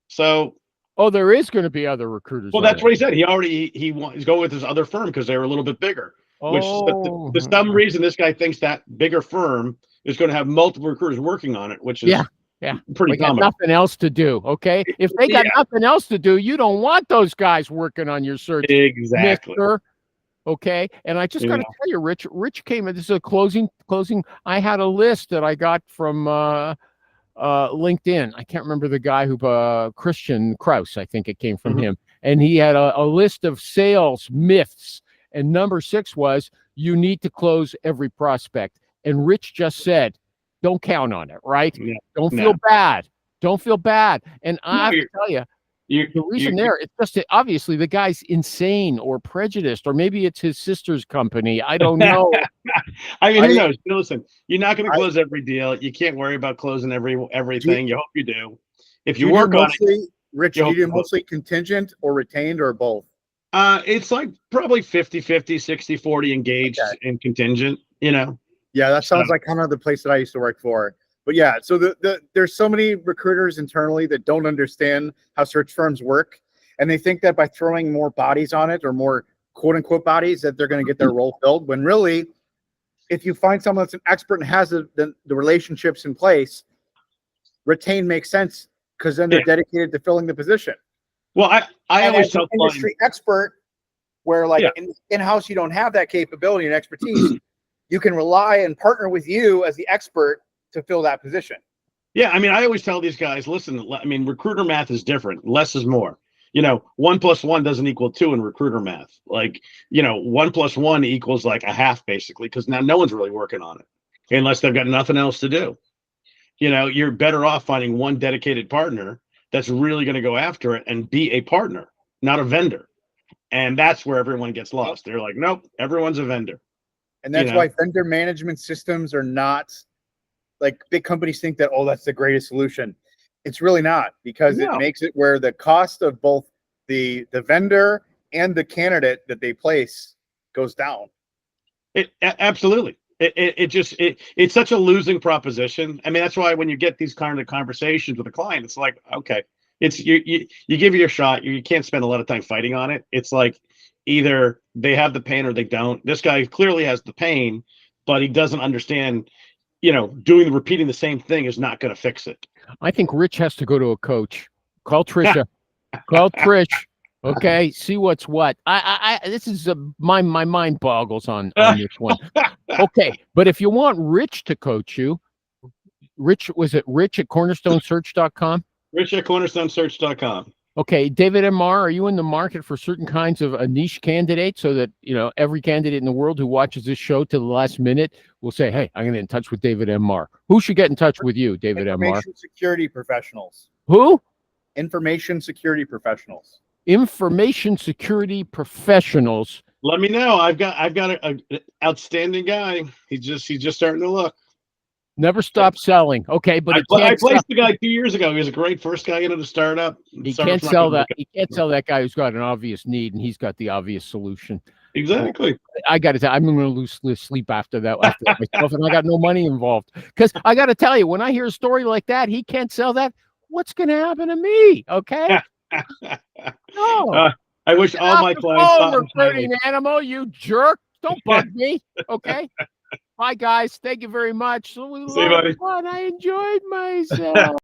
So, Oh, there is going to be other recruiters. well, on that's it. what he said. He's going with his other firm because they were a little bit bigger. Which Oh, for some reason this guy thinks that bigger firm is going to have multiple recruiters working on it, which is pretty we got common. nothing else to do. Okay, if they got nothing else to do, you don't want those guys working on your search, Exactly. mister. Okay, and I just got to tell you, Rich came in. This is a closing. I had a list that I got from LinkedIn. I can't remember the guy who Christian Kraus. I think it came from him, and he had a list of sales myths. And number 6 was you need to close every prospect. And Rich just said, don't count on it, right? Yeah. Don't feel bad. Don't feel bad. And I have to tell you, the reason it's just that obviously the guy's insane or prejudiced, or maybe it's his sister's company. I don't know. I mean, who knows? Listen, you're not going to close every deal. You can't worry about closing everything. You hope you do. If you work on it, Rich, do you do mostly contingent or retained or both? It's like probably 50-50, 60-40 engaged and contingent, you know? Yeah, that sounds like kind of the place that I used to work for. But yeah, so there's so many recruiters internally that don't understand how search firms work. And they think that by throwing more bodies on it or more quote unquote bodies that they're going to get their role filled. When really, if you find someone that's an expert and has the relationships in place, retain makes sense because then they're dedicated to filling the position. Well, I always tell industry expert where like in-house you don't have that capability and expertise. You can rely and partner with you as the expert to fill that position. Yeah, I mean, I always tell these guys, listen, I mean, recruiter math is different. Less is more. You know, 1 + 1 doesn't equal 2 in recruiter math. Like, you know, 1 + 1 equals like a half basically, because now no one's really working on it unless they've got nothing else to do. You know, you're better off finding one dedicated partner that's really going to go after it and be a partner, not a vendor. And that's where everyone gets lost. They're like, nope, everyone's a vendor. And that's why vendor management systems are not like big companies think that, oh, that's the greatest solution. It's really not, because it makes it where the cost of both the vendor and the candidate that they place goes down. Absolutely. It's such a losing proposition. I mean, that's why when you get these kind of conversations with a client, it's like, okay, it's you give it your shot. You can't spend a lot of time fighting on it. It's like either they have the pain or they don't. This guy clearly has the pain, but he doesn't understand, you know, repeating the same thing is not going to fix it. I think Rich has to go to a coach. Call Trisha. Call Trish. Okay, see what's what. This is my mind boggles on this one. Okay, but if you want Rich to coach you, Rich at cornerstonesearch.com? Rich at cornerstonesearch.com. Okay, David M.R., are you in the market for certain kinds of a niche candidate so that, you know, every candidate in the world who watches this show to the last minute will say, hey, I'm going to get in touch with David M.R.? Who should get in touch with you, David M.R.? Information security professionals. Who? Information security professionals. Information security professionals. Let me know. I've got an outstanding guy. He's just starting to look. Never stop selling. Okay, but I placed the guy 2 years ago. He was a great first guy into the startup. He can't sell that. He can't sell that guy who's got an obvious need and he's got the obvious solution. Exactly. I got to tell you, I'm going to lose sleep after that myself, and I got no money involved. Because I got to tell you, when I hear a story like that, he can't sell that. What's going to happen to me? Okay. No. I wish all my clients. Recruiting animal, you jerk! Don't bug me. Okay. Bye, guys. Thank you very much. See you, buddy. I enjoyed myself.